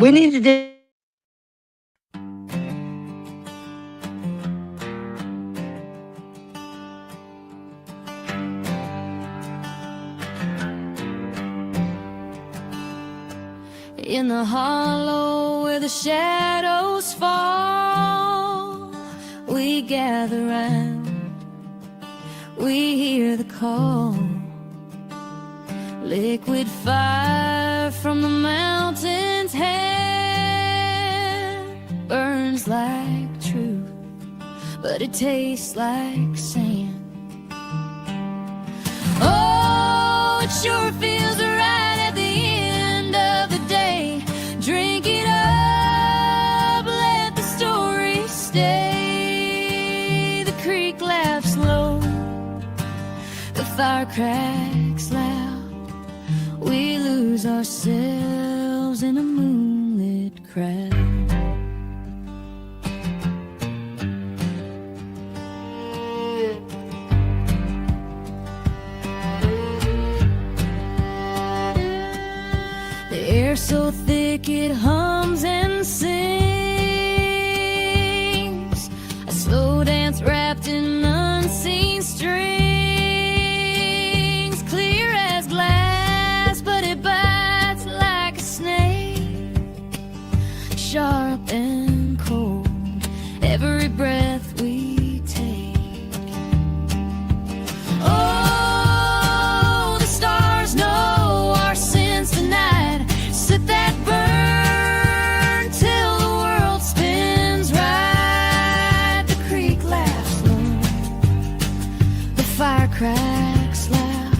We need to do. In the hollow where the shadows fall, we gather round, we hear the call. Liquid fire from the mountain's hand burns like truth, but it tastes like sand. Oh, it sure feels right at the end of the day. Drink it up, let the story stay. The creek laughs low, the fire cracks loud. We lose ourselves in a moonlit crowd. The air so thick it hums and sings, a slow dance wrapped in unseen strings, clear as glass, but it bites like a snake, sharp and cold, every breath we take. Oh, the stars know our sins tonight. Set that burn till the world spins right. The creek laughs low, the fire cracks loud.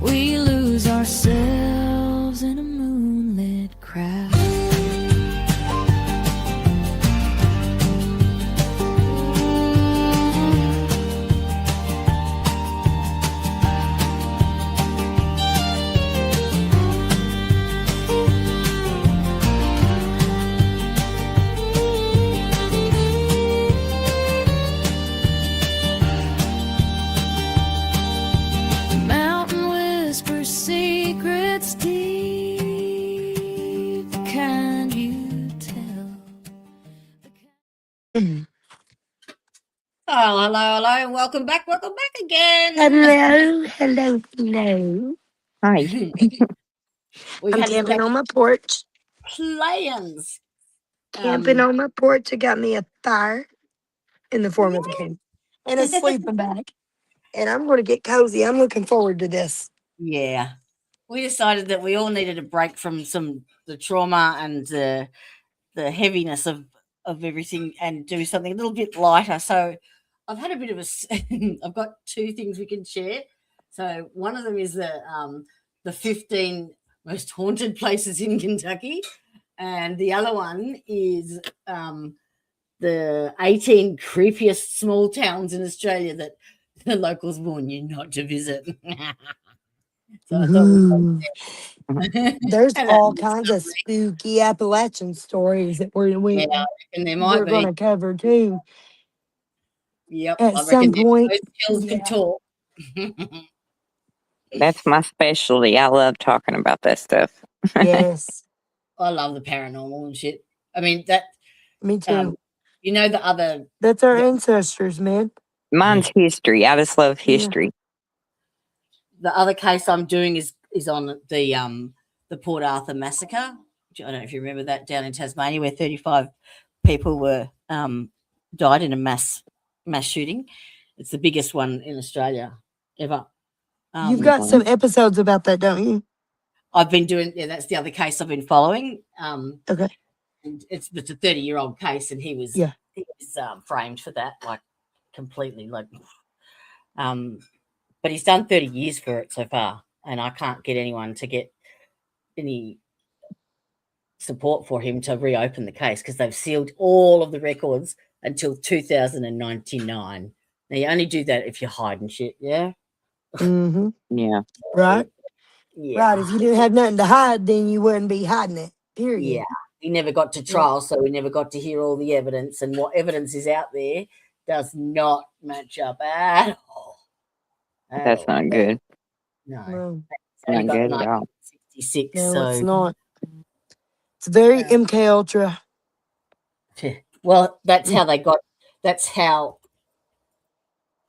We lose ourselves in a moonlit crowd. The mountain whispers secrets deep, the kind you tell. Oh, hello, and welcome back again. Hello. Hi. We've I'm had camping on my porch. plans. Camping on my porch. I got me a fire in the form of a camp and a sleeping bag. And I'm going to get cozy. I'm looking forward to this. Yeah, we decided that we all needed a break from the trauma and the heaviness of everything, and do something a little bit lighter. So I've had a bit of I've got two things we can share. So one of them is the 15 most haunted places in Kentucky, and the other one is the 18 creepiest small towns in Australia that the locals warn you not to visit. So I thought Ooh. There's and all kinds of spooky Appalachian stories that yeah, I reckon there might we're be. going to cover too. Yep, At I some reckon point. those hills can talk. That's my specialty. I love talking about that stuff. Yes. I love the paranormal and shit. I mean that. Me too. You know the other. That's our ancestors, man. Mine's history. I just love Yeah. history. The other case I'm doing is on the Port Arthur massacre. I don't know if you remember that, down in Tasmania, where 35 people were died in a mass shooting. It's the biggest one in Australia ever. You've got some episodes about that, don't you? I've been doing. Yeah, that's the other case I've been following. Okay. And it's a 30-year-old case, and he was framed for that, like completely, like. But he's done 30 years for it so far, and I can't get anyone to get any support for him to reopen the case because they've sealed all of the records until 2099. Now you only do that if you're hiding shit, yeah. Mm-hmm. Yeah. Right. Yeah. Right. If you didn't have nothing to hide, then you wouldn't be hiding it. Period. Yeah. He never got to trial, so we never got to hear all the evidence, and what evidence is out there does not match up at all. That's not good. No. Not good at all. 66. No, so it's not. It's very Yeah. MK Ultra. Well, that's how they got. That's how.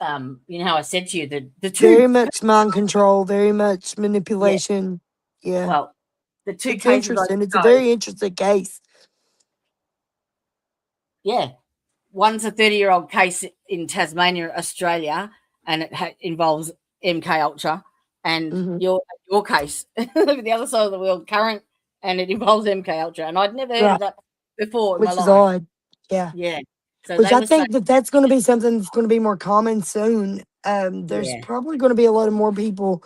You know how I said to you that the Very two. much mind control, very much manipulation. Yeah. Well, the two It's cases I interesting. It's a chose. very interesting case. Yeah, one's a 30-year-old case in Tasmania, Australia, and it involves MK Ultra, and Hmm. your case, the other side of the world, current, and it involves MK Ultra, and I'd never heard Right. of that before in my Which is life. odd. Yeah. Yeah, so Which they I were saying, think that that's going to be something that's going to be more common soon. There's yeah, probably going to be a lot of more people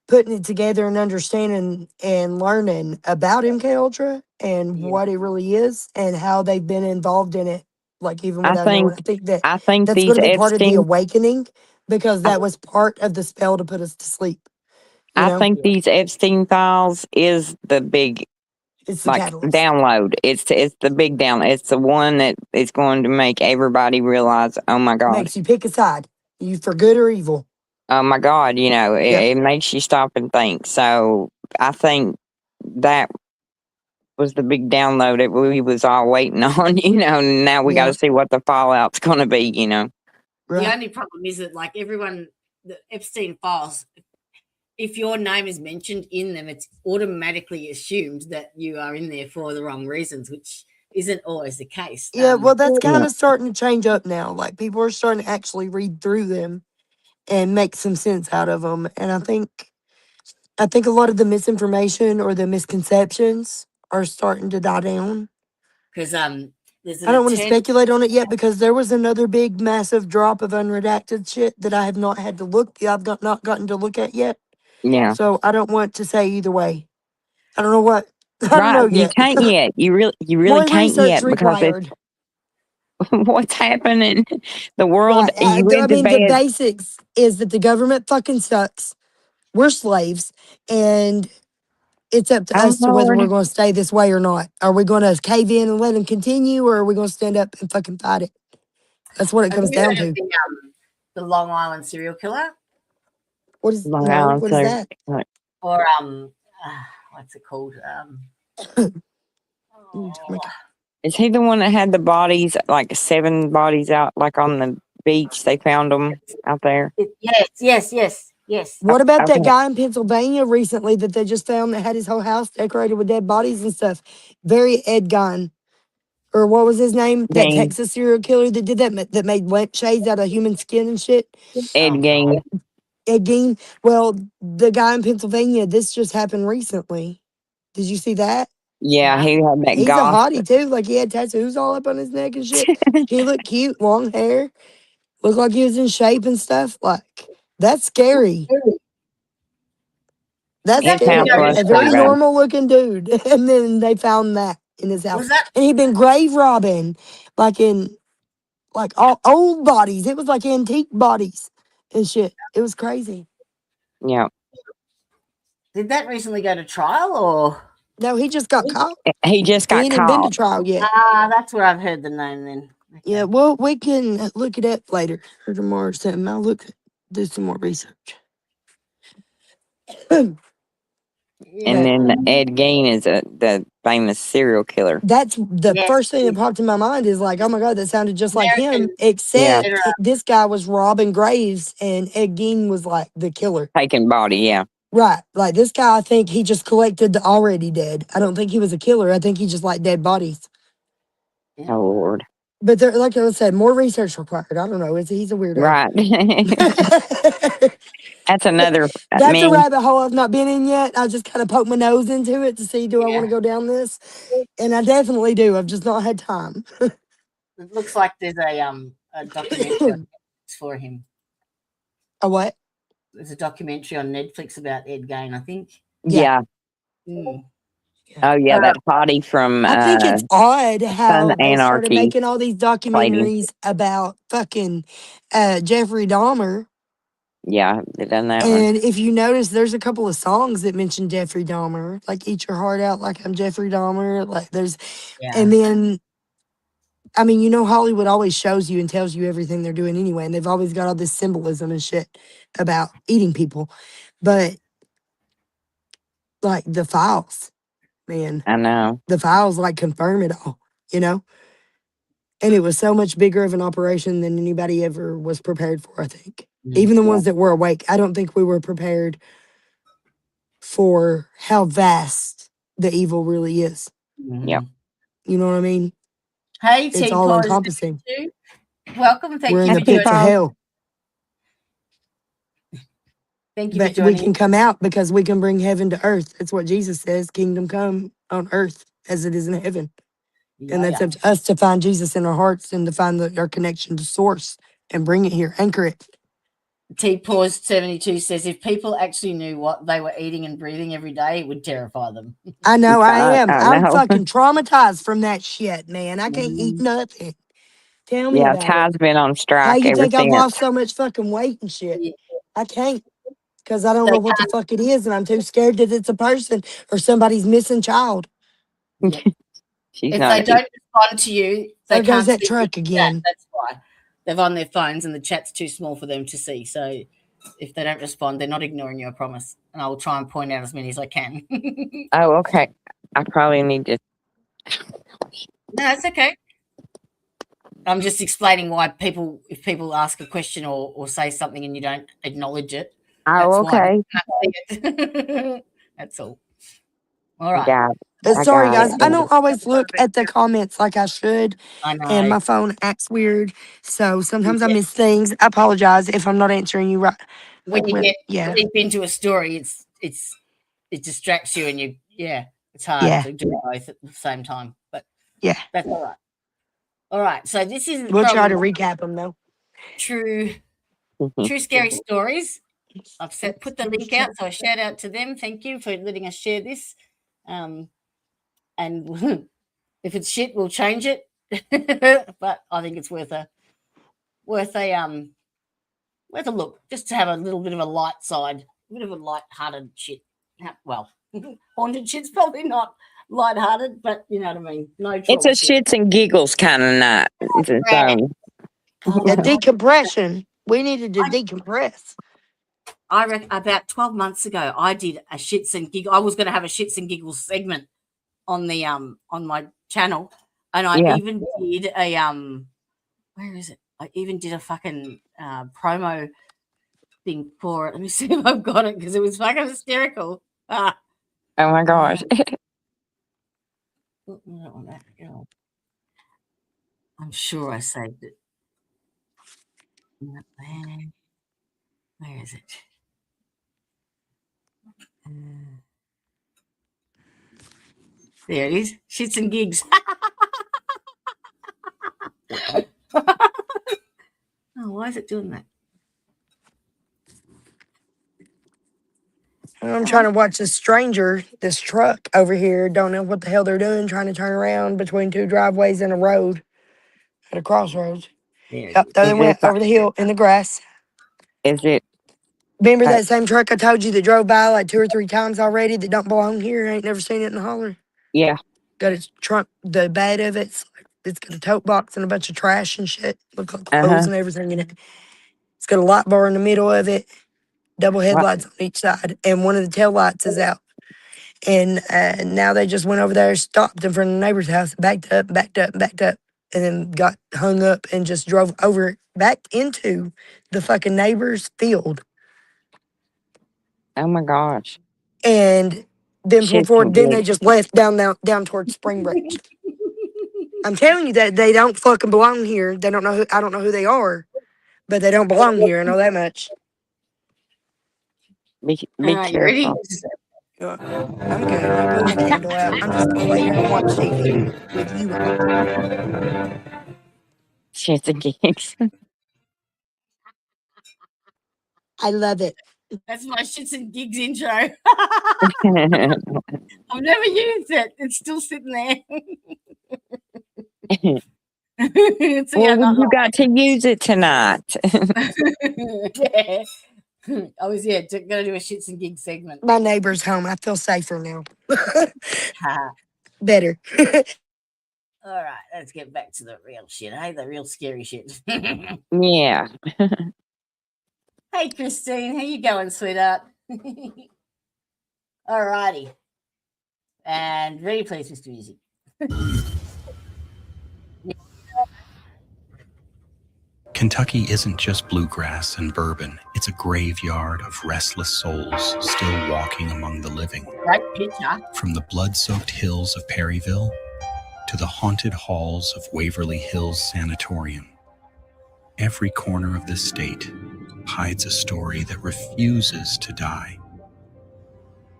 putting it together and understanding and learning about MK Ultra and yeah, what it really is and how they've been involved in it, like even I without knowing. think I think that I think that's going these to be part of the Epstein awakening because I, that was part of the spell to put us to sleep. You I know, think these Epstein files is the big it's the like catalyst. download. It's the big down. It's the one that is going to make everybody realize, oh my God. Makes you pick a side, you for good or evil. Oh my God, Yeah, it makes you stop and think. So I think that was the big download that we was all waiting on, and now we got yeah, to see what the fallout's going to be, The right. only problem is that, like everyone, the Epstein files, if your name is mentioned in them, it's automatically assumed that you are in there for the wrong reasons, which isn't always the case. Yeah, well, that's kind Yeah. of starting to change up now. Like people are starting to actually read through them and make some sense out of them. And I think a lot of the misinformation or the misconceptions are starting to die down. Because there's I an don't want to attempt. speculate on it yet because there was another big, massive drop of unredacted shit that I have not had to look. Not gotten to look at yet. Yeah. So I don't want to say either way. I don't know what. I don't Right. know You yet. can't yet. You really More can't research yet because it's required. what's happening. The world, Right. you I went to mean, the bed. basics is that the government fucking sucks. We're slaves, and it's up to Oh, us to whether Lord. we're going to stay this way or not. Are we going to cave in and let them continue, or are we going to stand up and fucking fight it? That's what it Have comes you down heard of to. the Long Island serial killer, What is Long no? Island. What is So, that? or what's it called? Oh my Oh, God. is he the one that had the bodies, like 7 bodies out, like on the beach? They found them out there. yes. What about that Okay. guy in Pennsylvania recently that they just found that had his whole house decorated with dead bodies and stuff? Very Ed Gein, or what was his name? That Gang. Texas serial killer that did that made lampshades out of human skin and shit. Oh Ed God. Gang. Ed Gein. Well, the guy in Pennsylvania. This just happened recently. Did you see that? Yeah, No. he had that He's a goth. hottie too. Like he had tattoos all up on his neck and shit. He looked cute, long hair, looked like he was in shape and stuff. Like that's scary. That's Did that His really house go scary. to was A pretty very trial? bad. normal looking dude, and then they found that in his house, Was that and he'd been grave robbing, like in like all old bodies. It was like antique bodies and shit. It was crazy. Yeah. did that recently go to trial or? No, he just got caught. He just He got ain't even been to caught. trial yet. Ah, that's where I've heard the name then. Yeah, Okay. well, we can look it up later or tomorrow or something. I'll do some more research. And Yeah. But then Ed Gein is the famous serial killer. that's the Yes. first thing that popped in my mind is like, oh my God, that sounded just like him, American Yeah. except murderer. this guy was robbing graves and Ed Gein was like the killer. Taking body. Yeah. Right. Like this guy, I think he just collected the already dead. I don't think he was a killer. I think he just liked dead bodies. Yeah. Oh, Lord. But there, like I said, more research required. I don't know. He's a weirdo. Right. That's another, That's a man. rabbit hole I've not been in yet. I just kind of poke my nose into it to see, do I want to Yeah. go down this? And I definitely do. I've just not had time. It looks like there's a documentary on Netflix for him. A what? There's a documentary on Netflix about Ed Gein, I think. Yeah. Yeah. Mm. Oh, yeah. Uh, That hottie from I think it's odd Son how of they started Anarchy making all these played him. documentaries about fucking Jeffrey Dahmer. Yeah. They done that one. And if you notice, there's a couple of songs that mention Jeffrey Dahmer, like "Eat Your Heart Out," like I'm Jeffrey Dahmer. Like there's, yeah. and then, I mean, Hollywood always shows you and tells you everything they're doing anyway, and they've always got all this symbolism and shit about eating people, but like the files. man. I know. The files like confirm it all, you know? And it was so much bigger of an operation than anybody ever was prepared for, I think. Even the Yeah. ones that were awake, I don't think we were prepared for how vast the evil really is. Yep. You know what I mean? Hey, It's all T-Pause encompassing. 72. Welcome. Thank We're in you the for pits of joining. hell, Thank you for but we joining. can come out because we can bring heaven to earth. That's what Jesus says, kingdom come on earth as it is in heaven. And that's up to us to find Jesus in our hearts and to find our connection to source and bring it here, anchor it. T-Pause 72 says if people actually knew what they were eating and breathing every day, it would terrify them. I know I am. I I'm know. fucking traumatized from that shit, man. I can't eat nothing. Tell me Yeah, about it. Ty's been on How strike you ever think I've since. lost so much fucking weight and shit? Yeah. I can't because I don't They know what the fuck it is, and I'm too scared that it's a person or somebody's missing child. Yep. She's If not. they don't respond to you, they There goes can't that see your truck chat. again. That's why. They're on their phones and the chat's too small for them to see. So if they don't respond, they're not ignoring you, I promise. And I will try and point out as many as I can. Oh, okay. I probably need to. No, it's okay. I'm just explaining why if people ask a question or say something and you don't acknowledge it, that's Oh, why. okay. They can't see it. That's all. All right. Got it. I Sorry, got guys. I it. don't always look at the comments like I should, I know. and my phone acts weird. So sometimes I Yeah. miss things. I apologize if I'm not answering you right. When you get Yeah, deep into a story, it distracts you, and it's hard yeah, to do both at the same time. But yeah. that's all right. All right. So this is We'll try from to recap them though. True Scary Stories. I've put the link out, so a shout out to them. Thank you for letting us share this. And if it's shit, we'll change it. But I think it's worth a look, just to have a little bit of a light side, a bit of a light-hearted shit. Well, haunted shit's probably not light-hearted, but you know what I mean. No It's a trauma shit. shits and giggles kind of night. A decompression. We needed to decompress. I reckon about 12 months ago, I did a shits and giggles. I was going to have a shits and giggles segment on the on my channel, and I Yeah. even did a where is it? I even did a fucking promo thing for it. Let me see if I've got it because it was fucking hysterical. Ah, Oh my gosh. I'm sure I saved it. Where is it? There it is. Shits and gigs. Oh, why is it doing that? I'm trying to watch this stranger, this truck over here. Don't know what the hell they're doing, trying to turn around between two driveways and a road at a crossroads. There it Yep, is. there they Is went it? over the hill in the grass. Is it? Remember that same truck I told you that drove by like 2 or 3 times already that don't belong here? I ain't never seen it in the holler. Yeah. Got its trunk, the bed of it's got a tote box and a bunch of trash and shit. Look like Uh clothes huh. and everything in it. It's got a light bar in the middle of it, double What? headlights on each side, and one of the tail lights is out. And now they just went over there, stopped in front of the neighbor's house, backed up, and then got hung up and just drove over back into the fucking neighbor's field. Oh my gosh. And then Shits before, and then they giggles. just left down towards Spring Branch. I'm telling you that they don't fucking belong here. They don't know who I don't know who they are, but they don't belong here. I know that much. All Be right, you ready? careful. I'm good. I'll put my candle out. I'm just gonna lay here and watch TV with you all. Shits and gigs. I love it. That's my shits and gigs intro. I've never used it. It's still sitting there. See, Well, I'm not you got to use it tonight. yeah. I was gonna do a shits and gigs segment. My neighbor's home. I feel safer now. Better. All right, let's get back to the real shit. Hey, the real scary shit. Yeah. Hey, Christine, how you going, sweetheart? All righty. And very pleased, Mr. Easy. Kentucky isn't just bluegrass and bourbon. It's a graveyard of restless souls still walking among the living. Great picture. From the blood-soaked hills of Perryville to the haunted halls of Waverly Hills Sanatorium, every corner of this state hides a story that refuses to die.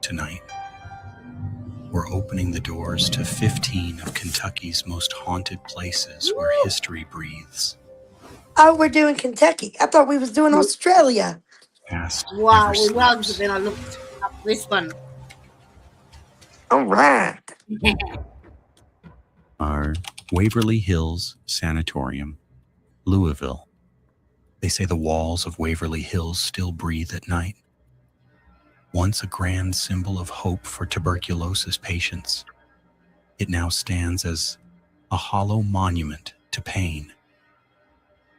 Tonight, we're opening the doors to 15 of Kentucky's most haunted places where history breathes. Oh, we're doing Kentucky. I thought we was doing Australia. Past Wow, never we was, sleeps. but then I looked up this one. All right. Are Waverly Hills Sanatorium, Louisville. They say the walls of Waverly Hills still breathe at night. Once a grand symbol of hope for tuberculosis patients, it now stands as a hollow monument to pain.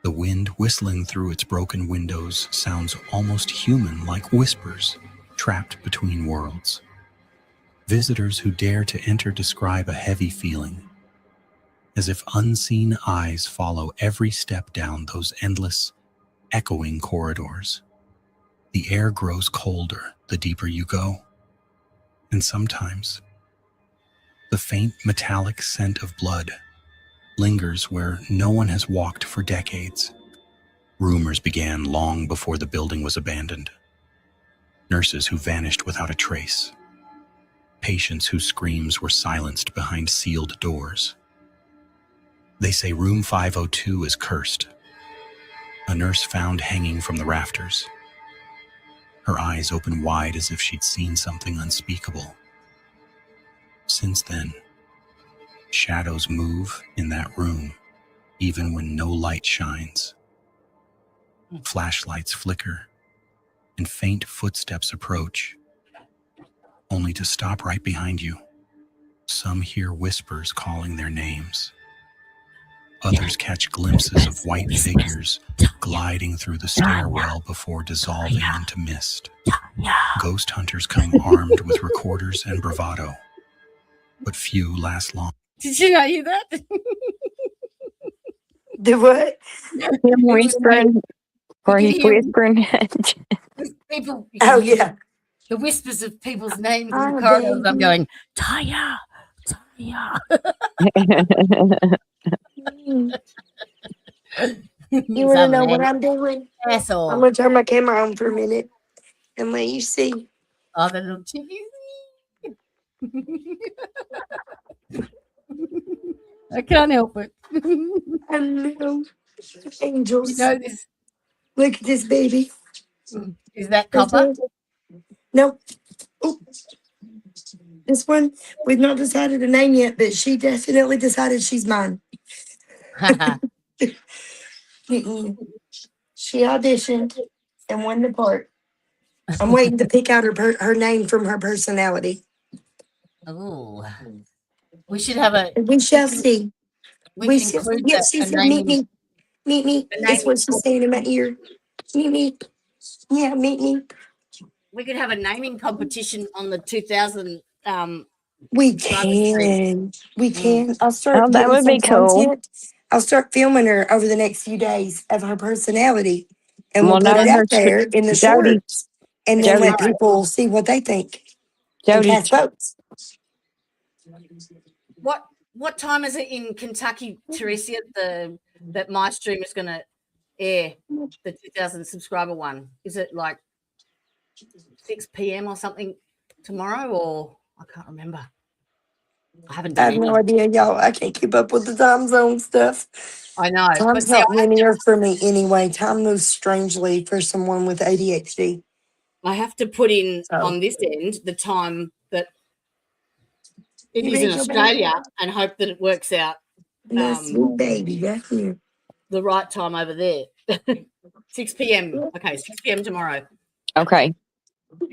The wind whistling through its broken windows sounds almost human, like whispers trapped between worlds. Visitors who dare to enter describe a heavy feeling, as if unseen eyes follow every step down those endless, echoing corridors. The air grows colder the deeper you go, and sometimes the faint metallic scent of blood lingers where no one has walked for decades. Rumors began long before the building was abandoned. Nurses who vanished without a trace. Patients whose screams were silenced behind sealed doors. They say room 502 is cursed. A nurse found hanging from the rafters. Her eyes open wide as if she'd seen something unspeakable. Since then, shadows move in that room, even when no light shines. Flashlights flicker, and faint footsteps approach, only to stop right behind you. Some hear whispers calling their names. Others catch glimpses of white figures gliding through the stairwell before dissolving into mist. Ghost hunters come armed with recorders and bravado, but few last long. Did you not hear that? Do what? Him whispering, or You he's can hear whispering. people. You Oh, can hear yeah. the whispers of people's names in Hi, the corridors. I'm baby. going, Taya, Taya. You want to know what I'm doing? I'm Asshole. going to turn my camera on for a minute and let you see. Oh, the little chickies. I can't help it. I know. Angels. You know this. Look at this baby. Is that copper? Nope. Ooh. This one, we've not decided a name yet, but she definitely decided she's mine. She auditioned and won the part. I'm waiting to pick out her name from her personality. Oh, we should have a. We shall see. We can include yes, she said, meet me. Meet me. That's what she's saying in my ear. Meet me. Yeah, meet me. We could have a naming competition on the 2000. We can. We can. I'll start Oh, that getting would some be cool. content. I'll start filming her over the next few days of her personality, and we'll Well, put it knowing her, out there in the Jody, shorts, and then Jody, let people see what they think and Jody, cast votes. What time is it in Kentucky, Teresia? That my stream is going to air the 2000 subscriber one. Is it like 6 p.m. or something tomorrow, or I can't remember. I haven't I done have no any. idea, y'all. I can't keep up with the time zone stuff. I know. Time's not linear for me anyway. Time moves strangely for someone with ADHD. I have to put in on this end the time that it is in Australia and hope that it works out. Sweet baby, right here. The right time over there. 6 p.m. Okay, 6 p.m. tomorrow. okay.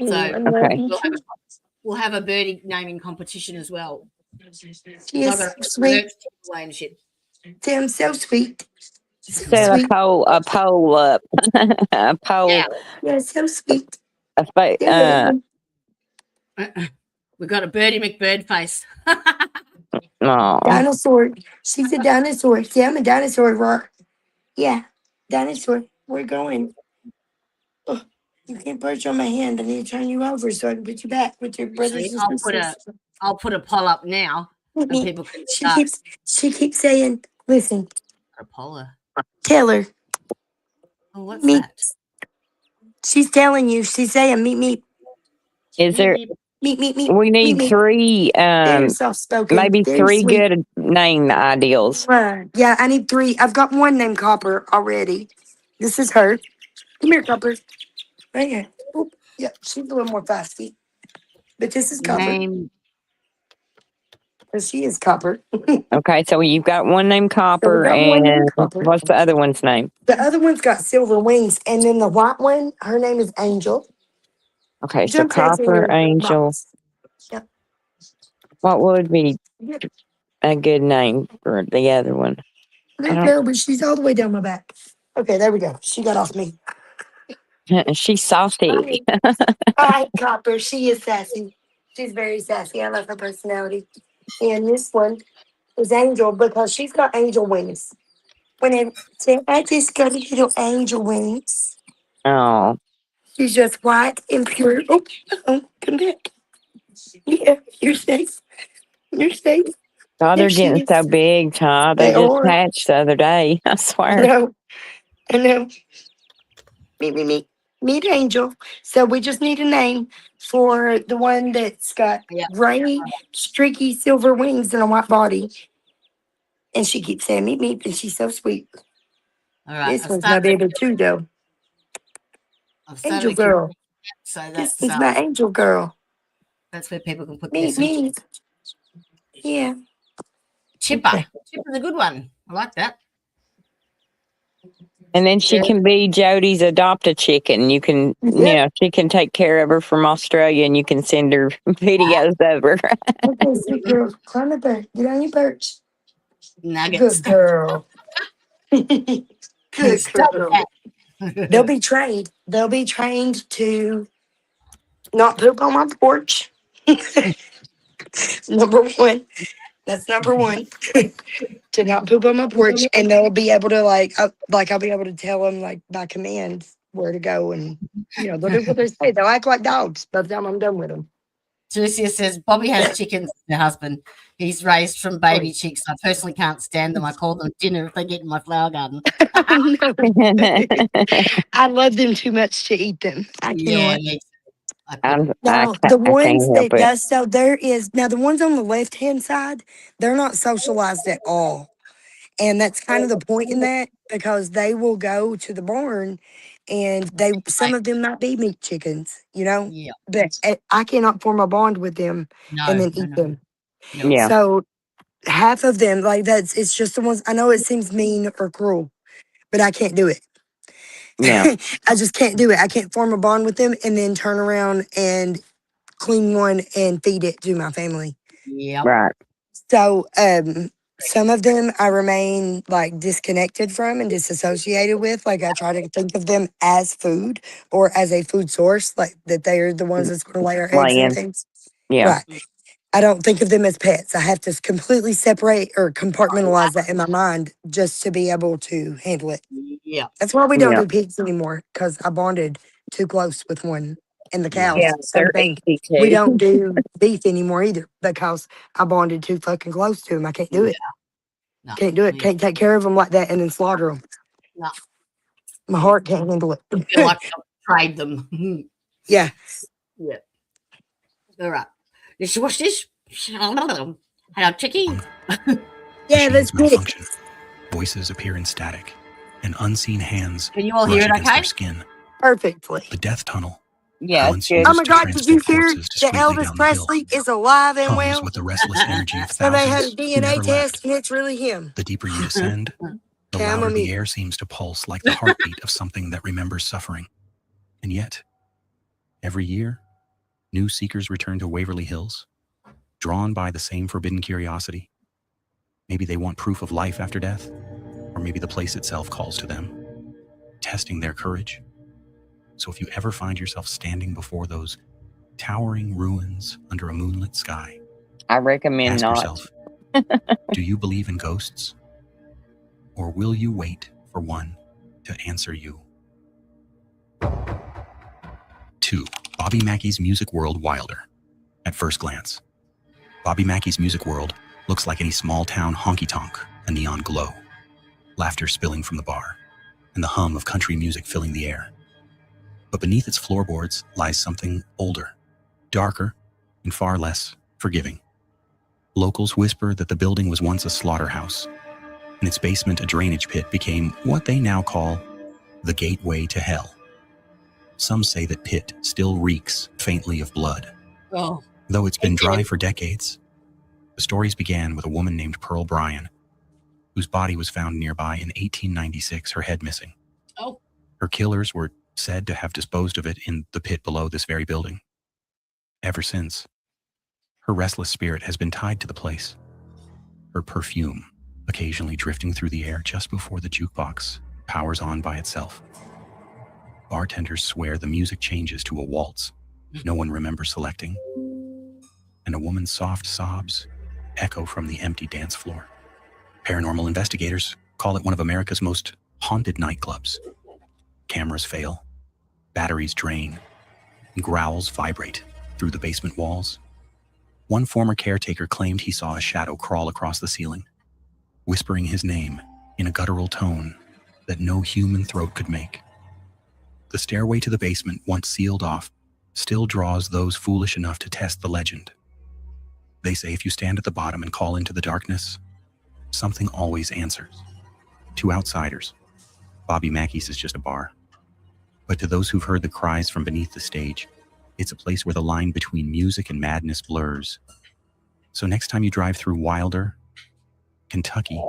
So Okay. we'll have a birdie naming competition as well. Yes, sweet. And shit. Damn, so sweet. Set a poll up. A poll. Yeah. Yeah, so sweet. We'll We got a Birdie McBird face. Oh, Dinosaur. She's a dinosaur. See, I'm a dinosaur, roar. Yeah, dinosaur. We're going. Oh, you can't perch on my hand. I need to turn you over so I can put you back with your brothers Actually, and sisters. I'll put a poll up now, and people can She keeps saying, listen, a poller. tell her. Oh, what's Meet. that? She's telling you. She's saying, meet. is there? Meet. We need meet. 3, Very soft spoken. maybe Very 3 sweet. good name ideals. Yeah, I need 3. I've got one named Copper already. This is her. Come here, Copper. Right here. Oop. Yeah, she's a little more feisty. But this is Copper. Name. Because she is Copper. Okay, so you've got one named So we Copper, got one named and Copper. what's the other one's name? The other one's got silver wings. And then the white one, her name is Angel. Okay, so Jump heads in Copper, your Angel. box. Yep. What would be a good name for the other one? There you go, but she's all the way down my back. Okay, there we go. She got off me. She's saucy. Hi, Copper. She is sassy. She's very sassy. I love her personality. And this one is Angel because she's got angel wings. When I say, I just got a little angel wings. Oh, She's just white and pure. Oh, come back. Yeah, you're safe. You're safe. God, There they're she getting so is. big, Todd. They They just are. hatched the other day. I I swear. know. I know. Meet. Meet Angel. So we just need a name for the one that's got Yeah. gray, streaky silver wings and a white body. And she keeps saying, meet, and she's so sweet. All right. This one's my baby too, though. Angel girl. So This that's one's my angel girl. where people can put their Meet me. Yeah. Chipper. Okay. Chipper's a good one. I like that. And then she Yeah. can be Jody's adopt-a chicken. You can, she can take care of her from Australia, and you can send her videos of her. Okay, sweet girl. Climb up there. Get on your perch. Nuggets. Good girl. Good Stop girl. that. They'll be trained. They'll be trained to not poop on my porch. Number one. That's number one. To not poop on my porch, and they'll be able to I'll be able to tell them like by command where to go, and they'll do what they say. They'll act like dogs by the time I'm done with them. Lucia says Bobby has chickens. Her husband. He's raised from baby chicks. I personally can't stand them. I call them dinner if they get in my flower garden. I love them too much to eat them. I Yeah, cannot. me too. Now, the ones help that it. does so there is now the ones on the left hand side, they're not socialized at all. And that's kind of the point in that because they will go to the barn and some of them might be meat chickens, Yeah. but I cannot form a bond with them and then eat them. No. Yeah. So half of them, it's just the ones, I know it seems mean or cruel, but I can't do it. Yeah. I just can't do it. I can't form a bond with them and then turn around and clean one and feed it to my family. Yeah. Right. So some of them I remain disconnected from and disassociated with. I try to think of them as food or as a food source, that they are the ones that's going to lay our eggs and Laying. things. Yeah. Right. I don't think of them as pets. I have to completely separate or compartmentalize that in my mind just to be able to handle it. Yeah. That's why we don't Yeah. do pigs anymore, because I bonded too close with one. And the cows, Yeah, same they're thing. easy too. We don't do beef anymore either because I bonded too fucking close to them. I can't do it. No. Can't do it. Can't take care of them like that and then slaughter them. No. My heart can't handle it. I feel like I've tried them. Yeah. Yeah. All right. Did you watch this? Hello, Chicky. Yeah, Machines that's good. malfunction. Voices appear in static, and unseen hands Can you all brush hear it against okay? their skin. Perfectly. The death tunnel. Yeah, once used Oh my to God, did you transport hear corpses that discreetly Elvis down the hill, Presley is alive and comes well? with the restless energy of So they had a thousands who DNA never test left. and it's really him. The deeper you descend, the Okay, I'm louder on the mute. air seems to pulse like the heartbeat of something that remembers suffering. And yet, every year, new seekers return to Waverly Hills, drawn by the same forbidden curiosity. Maybe they want proof of life after death, or maybe the place itself calls to them, testing their courage. So if you ever find yourself standing before those towering ruins under a moonlit sky. I recommend Ask not. yourself, do you believe in ghosts? Or will you wait for one to answer you? 2. Bobby Mackey's Music World Wilder. At first glance, Bobby Mackey's Music World looks like any small-town honky-tonk, a neon glow, laughter spilling from the bar, and the hum of country music filling the air. But beneath its floorboards lies something older, darker, and far less forgiving. Locals whisper that the building was once a slaughterhouse, and its basement a drainage pit became what they now call the gateway to hell. Some say that pit still reeks faintly of blood. Oh, Though it's been dry for decades, the stories began with a woman named Pearl Bryan, whose body was found nearby in 1896, her head missing. Oh. Her killers were said to have disposed of it in the pit below this very building. Ever since, her restless spirit has been tied to the place. Her perfume occasionally drifting through the air just before the jukebox powers on by itself. Bartenders swear the music changes to a waltz no one remembers selecting, and a woman's soft sobs echo from the empty dance floor. Paranormal investigators call it one of America's most haunted nightclubs. Cameras fail, batteries drain, and growls vibrate through the basement walls. One former caretaker claimed he saw a shadow crawl across the ceiling, whispering his name in a guttural tone that no human throat could make. The stairway to the basement, once sealed off, still draws those foolish enough to test the legend. They say if you stand at the bottom and call into the darkness, something always answers. To outsiders, Bobby Mackey's is just a bar. But to those who've heard the cries from beneath the stage, it's a place where the line between music and madness blurs. So next time you drive through Wilder, Kentucky,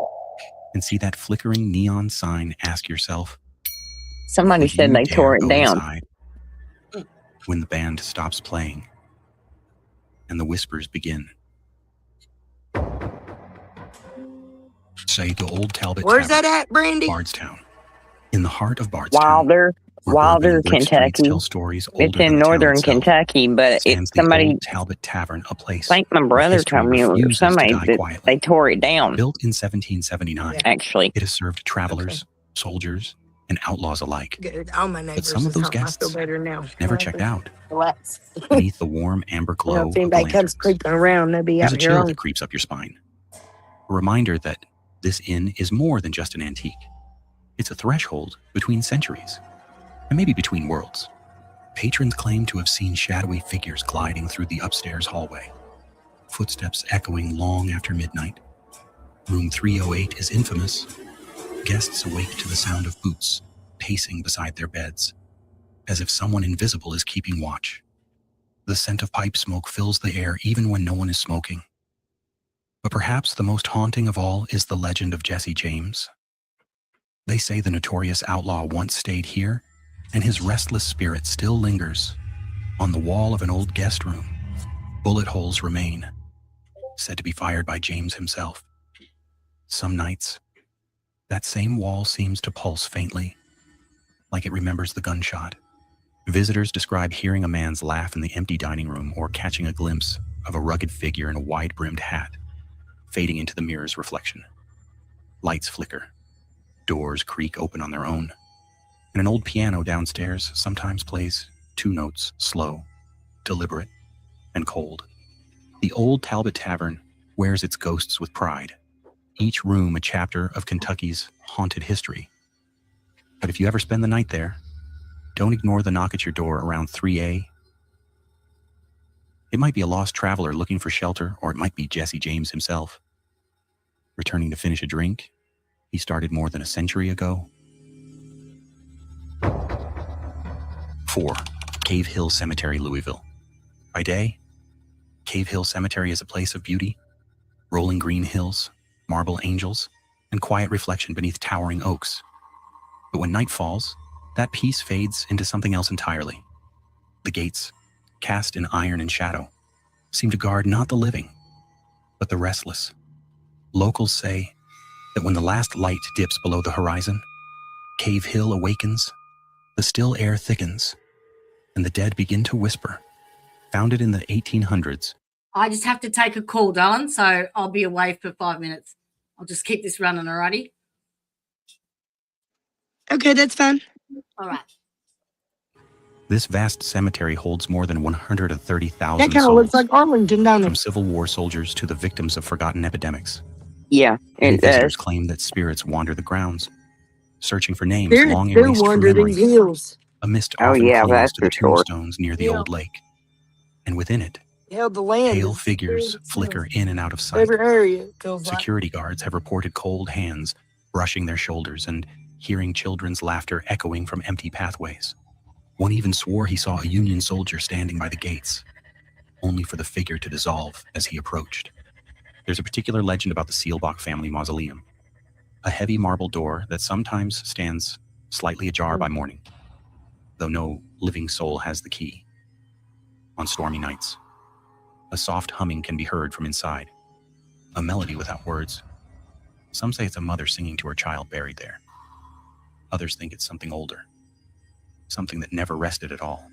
and see that flickering neon sign, ask yourself, Somebody would said you they dare tore it go down. inside when the band stops playing and the whispers begin? Say the Old Talbot Where's Tavern, that at, Brandy? Bardstown, in the heart of Bardstown. Wilder, where urban Wilder, brick streets Kentucky. tell stories older It's than in the town northern itself, Kentucky, but stands it's the somebody, Old Talbot Tavern, a place I think my where brother history told me or refuses somebody to die that quietly. they tore it down, Built in 1779, actually. it has served travelers, soldiers, and outlaws alike. Good. All my neighbors. some of is those home. I guests feel better now. Never checked out. Relax. Beneath the warm amber You know, glow if of the anybody comes lanterns, creeping around, they'll be there's out a here chill on. that creeps up your spine. A reminder that this inn is more than just an antique. It's a threshold between centuries, and maybe between worlds. Patrons claim to have seen shadowy figures gliding through the upstairs hallway, footsteps echoing long after midnight. Room 308 is infamous. Guests awake to the sound of boots pacing beside their beds, as if someone invisible is keeping watch. The scent of pipe smoke fills the air even when no one is smoking. But perhaps the most haunting of all is the legend of Jesse James. They say the notorious outlaw once stayed here, and his restless spirit still lingers. On the wall of an old guest room, bullet holes remain, said to be fired by James himself. Some nights, that same wall seems to pulse faintly, like it remembers the gunshot. Visitors describe hearing a man's laugh in the empty dining room or catching a glimpse of a rugged figure in a wide-brimmed hat, fading into the mirror's reflection. Lights flicker, doors creak open on their own, and an old piano downstairs sometimes plays two notes, slow, deliberate, and cold. The Old Talbot Tavern wears its ghosts with pride, each room a chapter of Kentucky's haunted history. But if you ever spend the night there, don't ignore the knock at your door around 3A. It might be a lost traveler looking for shelter, or it might be Jesse James himself, returning to finish a drink he started more than a century ago. 4. Cave Hill Cemetery, Louisville. By day, Cave Hill Cemetery is a place of beauty, rolling green hills, marble angels, and quiet reflection beneath towering oaks. But when night falls, that peace fades into something else entirely. The gates, cast in iron and shadow, seem to guard not the living, but the restless. Locals say that when the last light dips below the horizon, Cave Hill awakens, the still air thickens, and the dead begin to whisper, Founded in the 1800s, I just have to take a call, darling, so I'll be away for 5 minutes. I'll just keep this running, alrighty? Okay, that's fine. All right. this vast cemetery holds more than 130,000 That kind of souls, looks like Arlington, don't from it? Civil War soldiers to the victims of forgotten epidemics. Yeah, Many it visitors does. claim that spirits wander the grounds, searching for names Spirits long do erased from wander memory. these hills. A mist Oh, often yeah, clings that's to the for sure. tombstones near the Yeah. old lake, and within it, Hell, the land pale is figures flicker in and out of sight. every area, it feels like. Security guards have reported cold hands brushing their shoulders and hearing children's laughter echoing from empty pathways. One even swore he saw a Union soldier standing by the gates, only for the figure to dissolve as he approached. There's a particular legend about the Seelbach family mausoleum, a heavy marble door that sometimes stands slightly ajar by morning, though no living soul has the key. On stormy nights, a soft humming can be heard from inside, a melody without words. Some say it's a mother singing to her child buried there. Others think it's something older, something that never rested at all.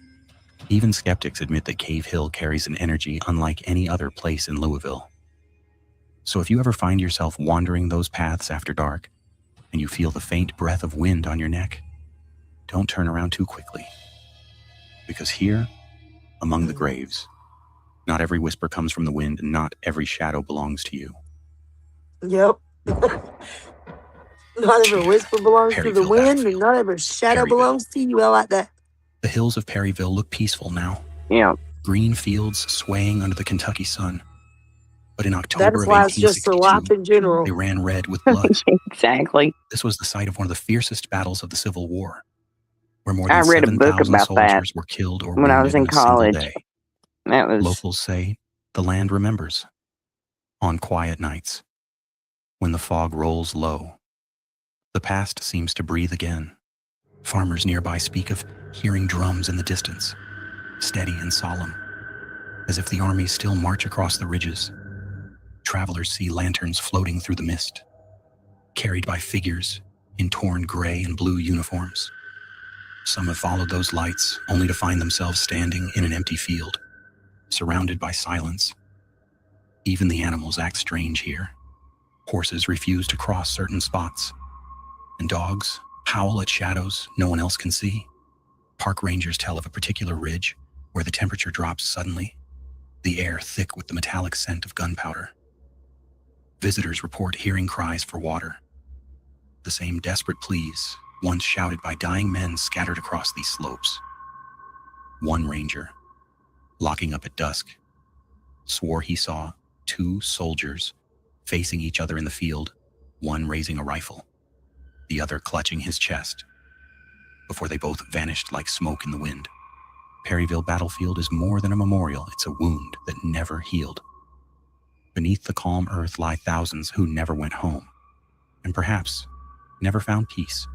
Even skeptics admit that Cave Hill carries an energy unlike any other place in Louisville. So if you ever find yourself wandering those paths after dark, and you feel the faint breath of wind on your neck, don't turn around too quickly. Because here, among the graves, not every whisper comes from the wind, and not every shadow belongs to you. Yep. Not every whisper belongs to the Perryville wind, and battlefield. not every shadow Perryville. belongs to you. I like that. The hills of Perryville look peaceful now, Yeah. green fields swaying under the Kentucky sun. But in That October is of why it's just for life 1862, in general. they ran red with blood. Exactly. This was the site of one of the fiercest battles of the Civil War, where more I than read a book 7,000 about that soldiers were killed or when I wounded was in in a single college. day. That was Locals say the land remembers. On quiet nights, when the fog rolls low, the past seems to breathe again. Farmers nearby speak of hearing drums in the distance, steady and solemn, as if the armies still march across the ridges. Travelers see lanterns floating through the mist, carried by figures in torn gray and blue uniforms. Some have followed those lights only to find themselves standing in an empty field, surrounded by silence. Even the animals act strange here. Horses refuse to cross certain spots, and dogs howl at shadows no one else can see. Park rangers tell of a particular ridge where the temperature drops suddenly, the air thick with the metallic scent of gunpowder. Visitors report hearing cries for water, the same desperate pleas once shouted by dying men scattered across these slopes. One ranger, locking up at dusk, swore he saw 2 soldiers facing each other in the field, one raising a rifle, the other clutching his chest, before they both vanished like smoke in the wind. Perryville battlefield is more than a memorial, it's a wound that never healed. Beneath the calm earth lie thousands who never went home, and perhaps never found peace.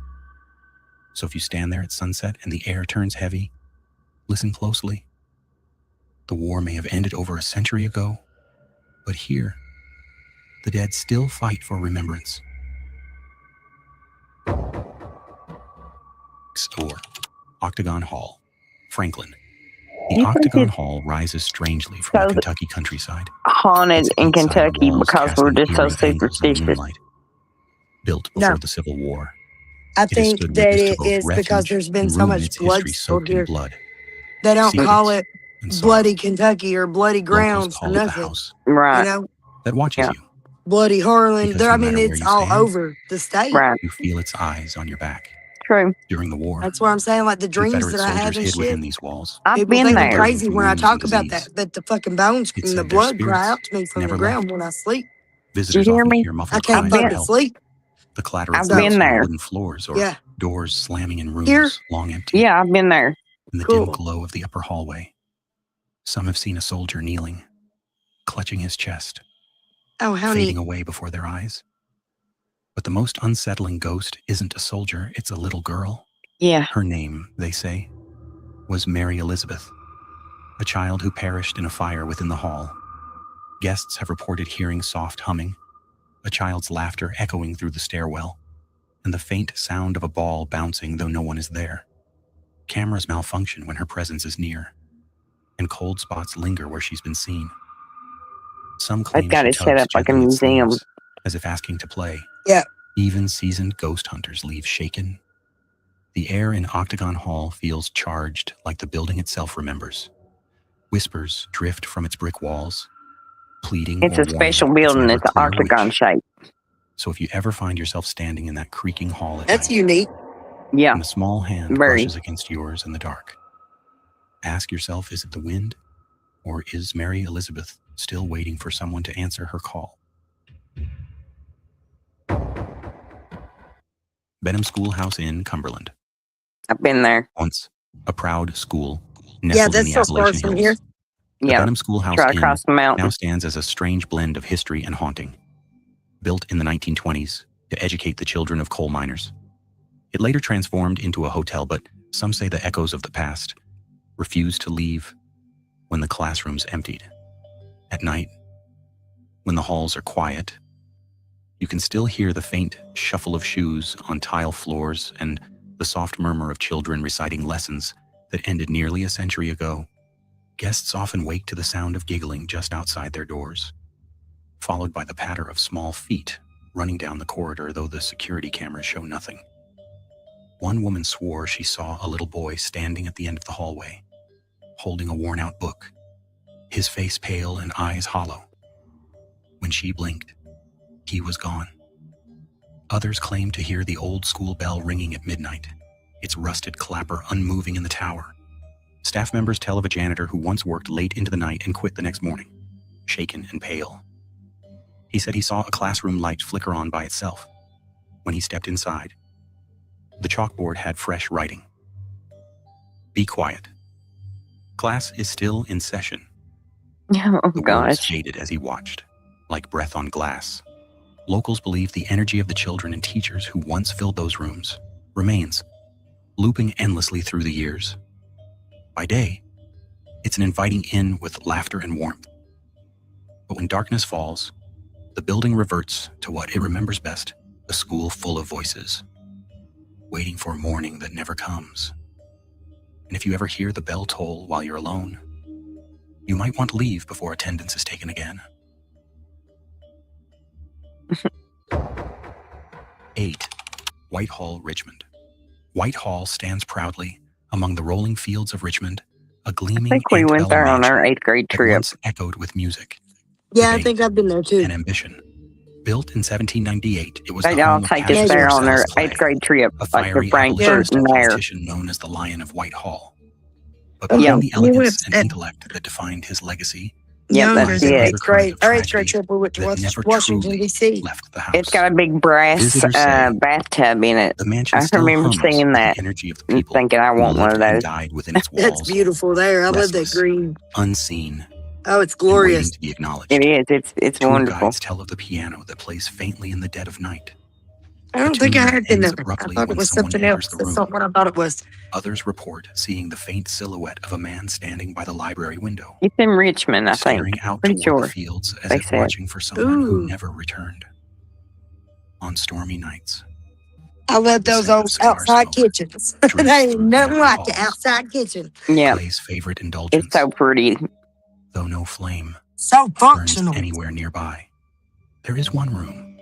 So if you stand there at sunset and the air turns heavy, listen closely. The war may have ended over a century ago, but here, the dead still fight for remembrance. Or Octagon Hall, Franklin. The You think Octagon it's Hall rises strangely from the so Kentucky countryside. haunted Its in eight-sided Kentucky walls because we're casting just so eerie angles in the superstitious. moonlight. Built before No, the Civil War, I it has think stood that witness to it both is because refuge there's been and so ruin, much its blood history spilled soaked in here. blood, They don't call secrets, it and sorrow. bloody Kentucky or bloody Locals grounds for call it the nothing. house You Right. know, that watches Yeah. you, bloody Harlan. because There, no I mean, matter where it's you all stand, over the state. Right. you feel its eyes on your back. True. During the war, That's what I'm saying. Like the dreams Confederate that I have soldiers and hid within shit. these walls, I've People been think I'm there. recovering crazy from when I wounds and talk about disease. that, but the fucking bones It's and the said their blood cry spirits out to me from the never ground left. when I sleep. Did you Visitors hear often me? hear I muffled can't I've cries for been fucking help, sleep. the clatter of I've boots been on there. wooden floors, or Yeah, doors slamming in here, rooms long empty. Yeah, I've been there. In the dim cool. glow of the upper hallway, some have seen a soldier kneeling, clutching his chest, Oh, how fading neat. away before their eyes. But the most unsettling ghost isn't a soldier, it's a little girl. Yeah. Her name, they say, was Mary Elizabeth, a child who perished in a fire within the hall. Guests have reported hearing soft humming, a child's laughter echoing through the stairwell, and the faint sound of a ball bouncing though no one is there. Cameras malfunction when her presence is near. and cold spots linger where she's been seen. Some They've claim got she it set tugs up like a gently at museum. sleeves, as if asking to play. Yeah. Even seasoned ghost hunters leave shaken. The air in Octagon Hall feels charged, like the building itself remembers. Whispers drift from its brick walls, pleading It's or a special warning. building. Never It's an clear octagon which. shape. So if you ever find yourself standing in that creaking hall at That's night, unique. Yeah, and a small hand very. brushes against yours in the dark, ask yourself, is it the wind, or is Mary Elizabeth still waiting for someone to answer her call? Benham Schoolhouse in Cumberland. I've been there. Once a proud school Yeah, nestled in that's the so far Appalachian from Hills. here. The Yeah, Benham Schoolhouse right Inn across the mountain. now stands as a strange blend of history and haunting. Built in the 1920s to educate the children of coal miners. It later transformed into a hotel, but some say the echoes of the past refused to leave when the classrooms emptied. At night, when the halls are quiet, you can still hear the faint shuffle of shoes on tile floors and the soft murmur of children reciting lessons that ended nearly a century ago. Guests often wake to the sound of giggling just outside their doors, followed by the patter of small feet running down the corridor, though the security cameras show nothing. One woman swore she saw a little boy standing at the end of the hallway, holding a worn-out book, his face pale and eyes hollow. When she blinked, he was gone. Others claim to hear the old school bell ringing at midnight, its rusted clapper unmoving in the tower. Staff members tell of a janitor who once worked late into the night and quit the next morning, shaken and pale. He said he saw a classroom light flicker on by itself. When he stepped inside, the chalkboard had fresh writing. Be quiet. Class is still in session. Oh, The words gosh. faded as he watched, like breath on glass. Locals believe the energy of the children and teachers who once filled those rooms remains, looping endlessly through the years. By day, it's an inviting inn with laughter and warmth. But when darkness falls, the building reverts to what it remembers best, a school full of voices, waiting for a morning that never comes. And if you ever hear the bell toll while you're alone, you might want to leave before attendance is taken again. 8. Whitehall, Richmond. Whitehall stands proudly among the rolling fields of Richmond, a I gleaming think we went antebellum there on our mansion 8th grade that trip. once echoed with music, Yeah, I debate, think I've been there too. and ambition. Built in 1798, it was They the all home of take us Cassius there on Marcellus their 8th Clay, grade trip, a like fiery the Frankfurt abolitionist and there. politician known as the Lion of Whitehall. But Okay, behind the we went elegance and at intellect that defined his legacy Yep, younger that's lies an than it. eighth grade. undercurrent of Our 8th grade tragedy trip, we went to that never Washington, truly D.C. left the It's house. got a big brass Visitors say bathtub in it. the mansion I still remember hums seeing with that the energy of the and people thinking I who want one lived of and those. died within its That's walls, beautiful there. I love that restless, green. unseen, Oh, it's and waiting glorious. to be acknowledged. It is. It's Tour wonderful. guides tell of the piano that plays faintly in the dead of night. I The don't think I tune had that been ends there. I abruptly thought it when was someone something enters else. the That's room. not what I thought it was. Others report seeing the faint silhouette of a man standing by the library window, It's in Richmond, I think. staring out Pretty toward the sure. fields as They if said. watching for someone who Ooh, never returned. On stormy nights, I love the those scent of old cigar outside smoke kitchens. drifts They ain't through nothing empty like the halls. outside kitchen. Yeah, Clay's favorite it's indulgence, so pretty. though no flame So burns functional. anywhere nearby. There is one room,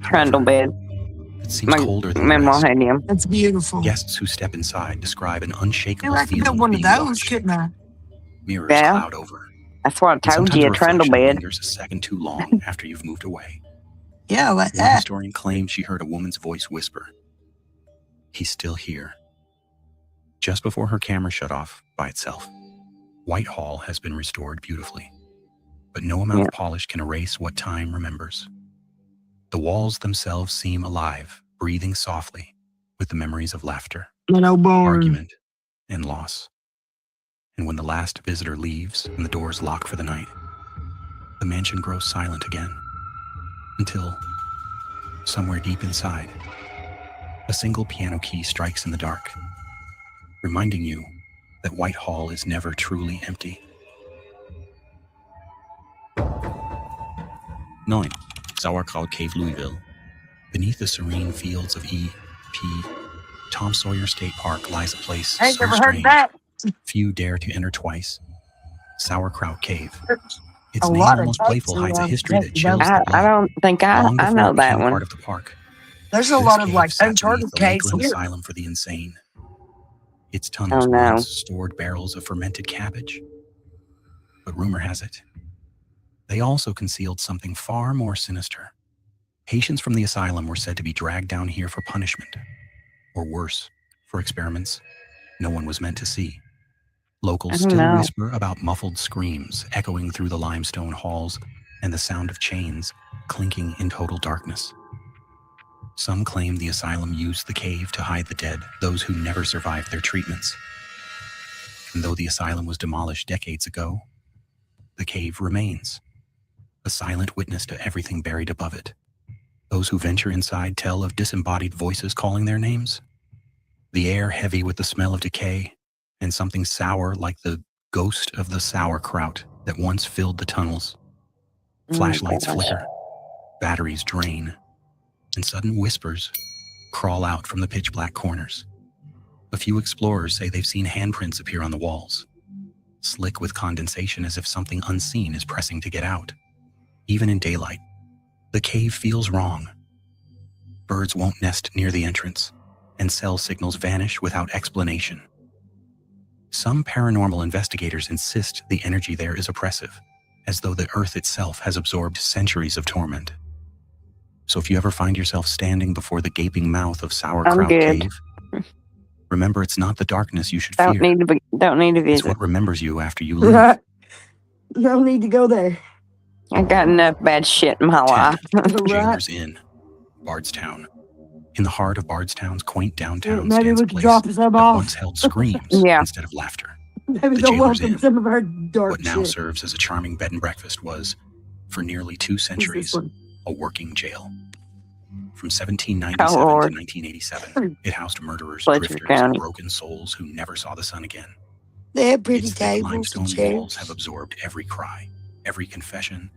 Trundle however, bed. that seems My colder than the grandma rest. had him. That's beautiful. Guests who step inside describe an Ooh, unshakable I could feeling build of one of being those, watched. couldn't I? Mirrors Yeah, cloud over, that's what I and told sometimes you, a a trundle reflection bed. lingers a second too long after you've moved away. Yeah, like One that. historian claims she heard a woman's voice whisper, "He's still here." Just before her camera shut off by itself, Whitehall has been restored beautifully, but no amount Yeah, of polish can erase what time remembers. The walls themselves seem alive, breathing softly with the memories of laughter, That old barn. argument, and loss. And when the last visitor leaves and the doors lock for the night, the mansion grows silent again, until, somewhere deep inside, a single piano key strikes in the dark, reminding you that Whitehall is never truly empty. 9. Sauerkraut Cave, Louisville. Beneath the serene fields of E.P., Tom Sawyer State Park lies a place I ain't so never heard strange that. few dare to enter twice. Sauerkraut Cave. There's Its a name, lot of almost types playful, hides a around history that Kentucky, chills though. the I blood. don't think Long I before know it that became one. part of the park, There's a this lot of cave like sat beneath uncharted the caves Lakeland here. Asylum for the Insane. Its Oh tunnels no. once stored barrels of fermented cabbage. But rumor has it, they also concealed something far more sinister. Patients from the asylum were said to be dragged down here for punishment, or worse, for experiments no one was meant to see. Locals I don't still know. whisper about muffled screams echoing through the limestone halls and the sound of chains clinking in total darkness. Some claim the asylum used the cave to hide the dead, those who never survived their treatments. And though the asylum was demolished decades ago, the cave remains, a silent witness to everything buried above it. Those who venture inside tell of disembodied voices calling their names, the air heavy with the smell of decay, and something sour like the ghost of the sauerkraut that once filled the tunnels. Flashlights gosh. flicker, batteries drain, and sudden whispers crawl out from the pitch-black corners. A few explorers say they've seen handprints appear on the walls, slick with condensation as if something unseen is pressing to get out. Even in daylight, the cave feels wrong. Birds won't nest near the entrance, and cell signals vanish without explanation. Some paranormal investigators insist the energy there is oppressive, as though the earth itself has absorbed centuries of torment. So if you ever find yourself standing before the gaping mouth of Sauerkraut good. Cave, remember it's not the darkness you should Don't fear. need to It's visit. what remembers you after you leave. Right. No need to go there. I got enough bad shit in my 10. life. Right. Jailer's Inn, Bardstown. In the heart of Bardstown's quaint downtown Maybe stands we a could place drop that some off. once held screams Yeah. instead of laughter. Maybe The they'll Jailer's welcome Inn. some of our dark What now shit. serves as a charming bed and breakfast was, for nearly 2 What's this centuries, one? a working jail. From 1797 Oh, Lord. to 1987, it housed murderers, Fletcher drifters, County. and broken souls who never saw the sun again. They have pretty Its thick tables limestone and chairs. walls have absorbed every cry, every confession,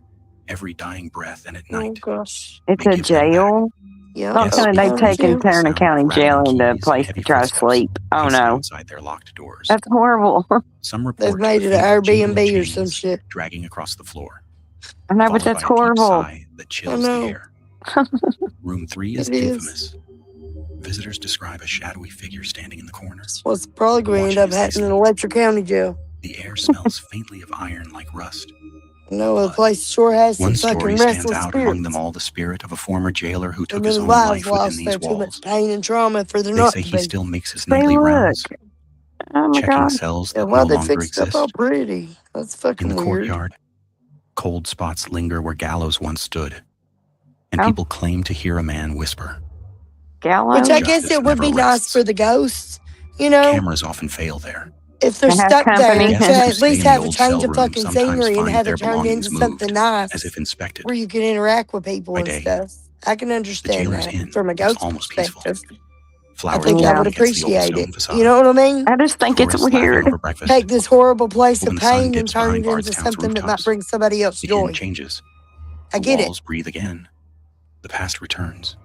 every dying breath, and at Oh night, gosh. It's they a give them back. jail. Yeah. Not Yes, saying they've because taken of the Turner sound of County Jail rattling into a keys place and to heavy try to footsteps sleep. Oh pacing no. outside their locked doors. That's horrible. Some They've report made the it an faint jingle of Airbnb or some chains shit. dragging across the floor, I know, followed but that's by a deep horrible. sigh that chills the know. air. Room 3 is It is. infamous. Visitors describe a shadowy figure standing in the corner. What's probably going to end watching up as they happening in sleep. Electra County Jail. The air smells faintly of iron like rust. No, the Blood. place sure has some One fucking story stands restless out among spirits. them all, the spirit of a former jailer who took And his their own lives life within lost these there. Too walls. much pain and trauma for there They not say to he be. still makes his Hey, nightly look. rounds, Oh my checking God. cells Yeah, that why no they longer fixed it up all exist. pretty? That's In fucking the weird. courtyard, cold spots linger where gallows once stood, and Oh. people claim to hear a man whisper. Gallows? Which I guess Justice it would never be nice rests. for the ghosts, you know, Cameras often fail there. if they're To have stuck there, company. to Guests who at stay least in the have a old cell change of room fucking sometimes scenery and find have their it turned belongings into something moved, nice as if inspected. where you can interact with people By and day, stuff. I can the understand Jailer's that Inn from a looks ghost almost peaceful. perspective. I Flowers think I Yeah. bloom would against the old appreciate stone it. facade. You know what I mean? I just think it's Tourists laughing weird. over breakfast. Take this horrible place But when of the sun pain and dips turn behind it into Bardstown's something that might rooftops, bring somebody else the inn joy. changes. I The get it. walls breathe again. The past returns.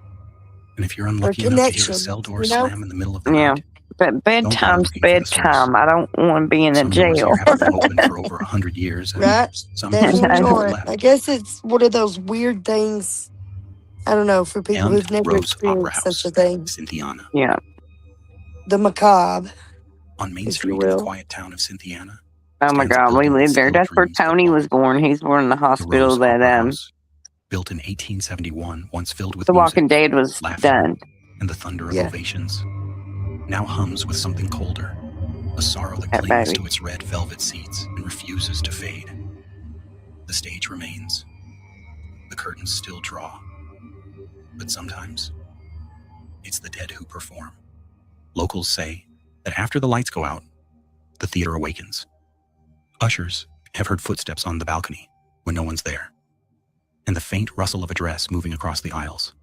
And if you're Or unlucky enough to hear a connection, cell door you know? slam in the middle of the Yeah. night, But don't bother bedtime's looking for the source. bedtime. I don't want to be in a Some doors jail. here haven't been open for over 100 years, and Right? some Definitely prisoners know. never not. left. I guess it's one of those weird things. I don't know, for people And who've never Rose Opera experienced such House, a thing. Cynthiana. Yeah. The macabre, On Main if you Street in the will. quiet town of Cynthiana Oh my stands a God. We building that lived there. still That's where dreams of Tony law. was born. He's born in the The hospital Rose that Opera House, built in 1871, once filled with The music, Walking Dead was laughter, done. and the thunder of Yeah. ovations, now hums with something colder, a sorrow that That clings baby. to its red velvet seats and refuses to fade. The stage remains. The curtains still draw. But sometimes, it's the dead who perform. Locals say that after the lights go out, the theater awakens. Ushers have heard footsteps on the balcony when no one's there, and the faint rustle of a dress moving across the aisles.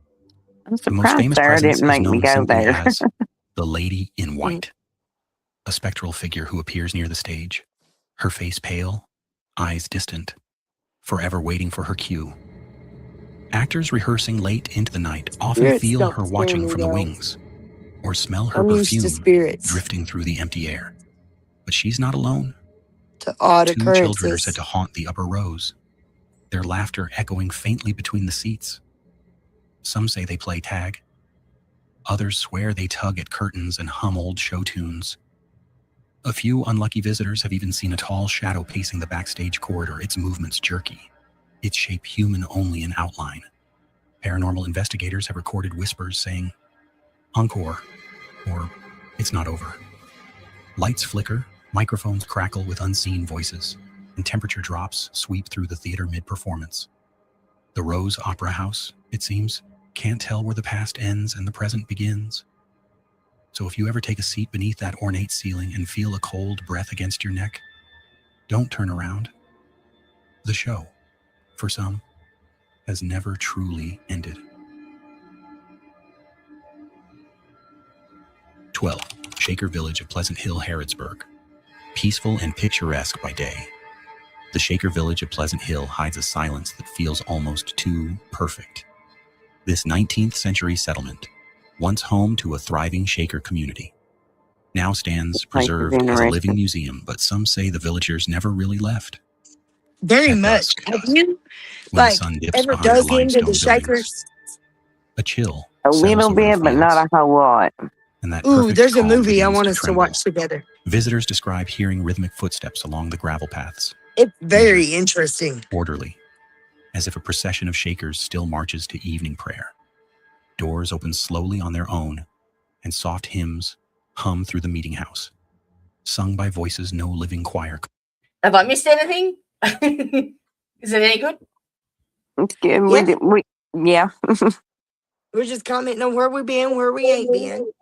I'm The most surprised famous Sarah presence didn't is make me known go simply there. as the Lady in White, a spectral figure who appears near the stage, her face pale, eyes distant, forever waiting for her cue. Actors rehearsing late into the night often Spirits feel don't her scare watching me, from the though. wings, or smell her I'm used to perfume spirits. drifting through the empty air. But she's not alone. to odd 2 children are occurrences. said to haunt the upper rows, their laughter echoing faintly between the seats. Some say they play tag. Others swear they tug at curtains and hum old show tunes. A few unlucky visitors have even seen a tall shadow pacing the backstage corridor, its movements jerky, its shape human only in outline. Paranormal investigators have recorded whispers saying, "Encore," or "It's not over." Lights flicker, microphones crackle with unseen voices, and temperature drops sweep through the theater mid-performance. The Rose Opera House, it seems, can't tell where the past ends and the present begins. So if you ever take a seat beneath that ornate ceiling and feel a cold breath against your neck, don't turn around. The show, for some, has never truly ended. 12. Shaker Village of Pleasant Hill, Harrodsburg. Peaceful and picturesque by day, the Shaker Village of Pleasant Hill hides a silence that feels almost too perfect. This 19th century settlement, once home to a thriving Shaker community, now stands preserved as a living museum, but some say the villagers never really left. Very At much. dusk, Have you when the sun dips ever behind the dug into limestone the buildings, Shakers? a chill A settles little over the bit, but not fields, a whole lot. and that Ooh, perfect there's a calm movie I begins want to us to tremble. watch together. Visitors describe hearing rhythmic footsteps along the gravel paths, It's very measured, interesting. orderly, as if a procession of Shakers still marches to evening prayer. Doors open slowly on their own, and soft hymns hum through the meeting house, sung by voices no living choir. Have I missed anything? Is it any good? It's good. Yeah. Yeah. We're just commenting on where we been, where we ain't been.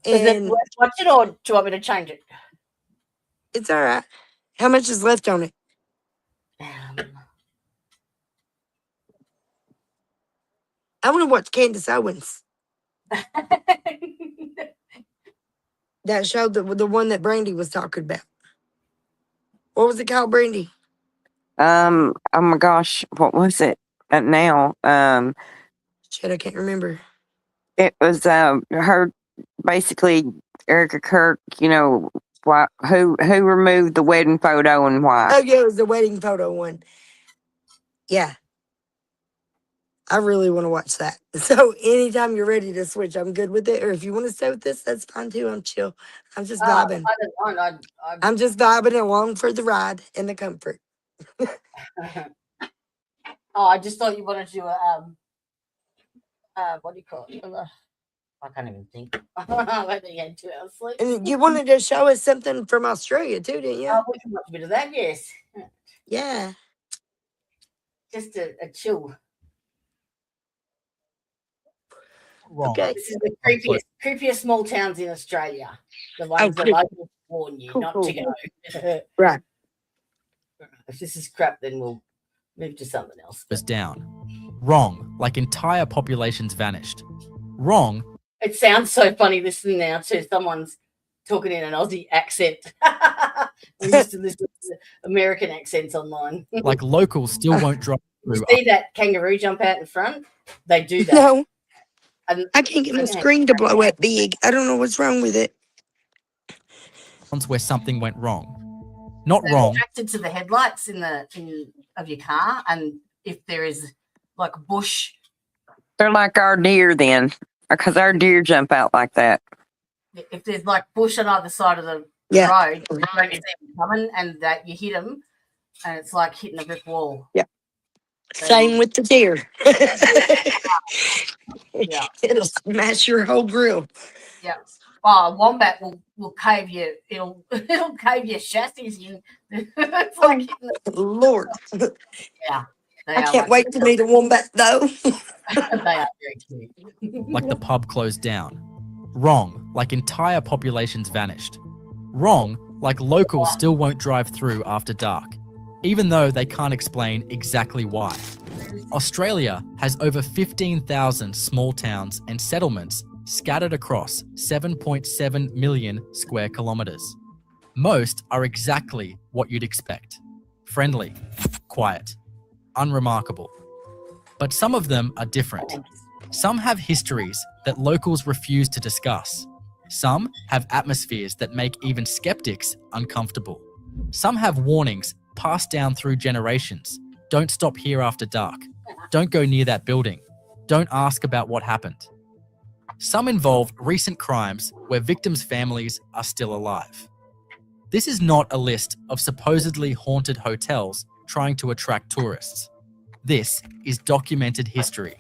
Is it And worth watching, or do you want me to change it? it's all right. How much is left on it? I want to watch Candace Owens. That show, the one that Brandy was talking about. What was it called, Brandy? Oh my gosh, what was it? Now, Shit, I can't remember. it was her basically Erica Kirk. You know who removed the wedding photo and why? Oh yeah, it was the wedding photo one. Yeah, I really want to watch that. So anytime you're ready to switch, I'm good with it. Or if you want to stay with this, that's fine too. I'm chill. I'm just vibing. I don't mind. I'm just vibing along for the ride and the comfort. I just thought you wanted to do a what do you call it? I can't even think. I think you had 2 hours sleep. And you wanted to show us something from Australia too, didn't you? We can watch a bit of that, yes. Yeah. Just a chill. Okay. This is the creepiest small towns in Australia. The ones that locals warn you not to go. Right. If this is crap, then we'll move to something else. Was down. Wrong, like entire populations vanished. Wrong. It sounds so funny listening now to someone's talking in an Aussie accent. We used to listen to American accents online. Like locals still won't drive You through. see that kangaroo jump out in front? They do that. No, And I can't get my screen to blow up big. I don't know what's wrong with it. Where something went wrong. Not they're wrong. attracted to the headlights of your car, and if there is like a bush, They're like our deer then, because our deer jump out like that. if there's like bush on either side of the Yeah. road, you don't see them coming, and that you hit them, and it's like hitting a brick wall. Yeah. Same with the deer. Yeah. It'll smash your whole grill. Yeah. Oh, a wombat will cave you. It'll cave your chassis in. It's like hitting Lord. yeah. I can't wait to meet a wombat though. They are very cute. Like the pub closed down. Wrong, like entire populations vanished. Wrong, like locals still won't drive through after dark, even though they can't explain exactly why. Australia has over 15,000 small towns and settlements scattered across 7.7 million square kilometres. Most are exactly what you'd expect. Friendly, quiet, unremarkable. But some of them are different. Some have histories that locals refuse to discuss. Some have atmospheres that make even skeptics uncomfortable. Some have warnings passed down through generations. Don't stop here after dark. Don't go near that building. Don't ask about what happened. Some involve recent crimes where victims' families are still alive. This is not a list of supposedly haunted hotels trying to attract tourists. This is documented history.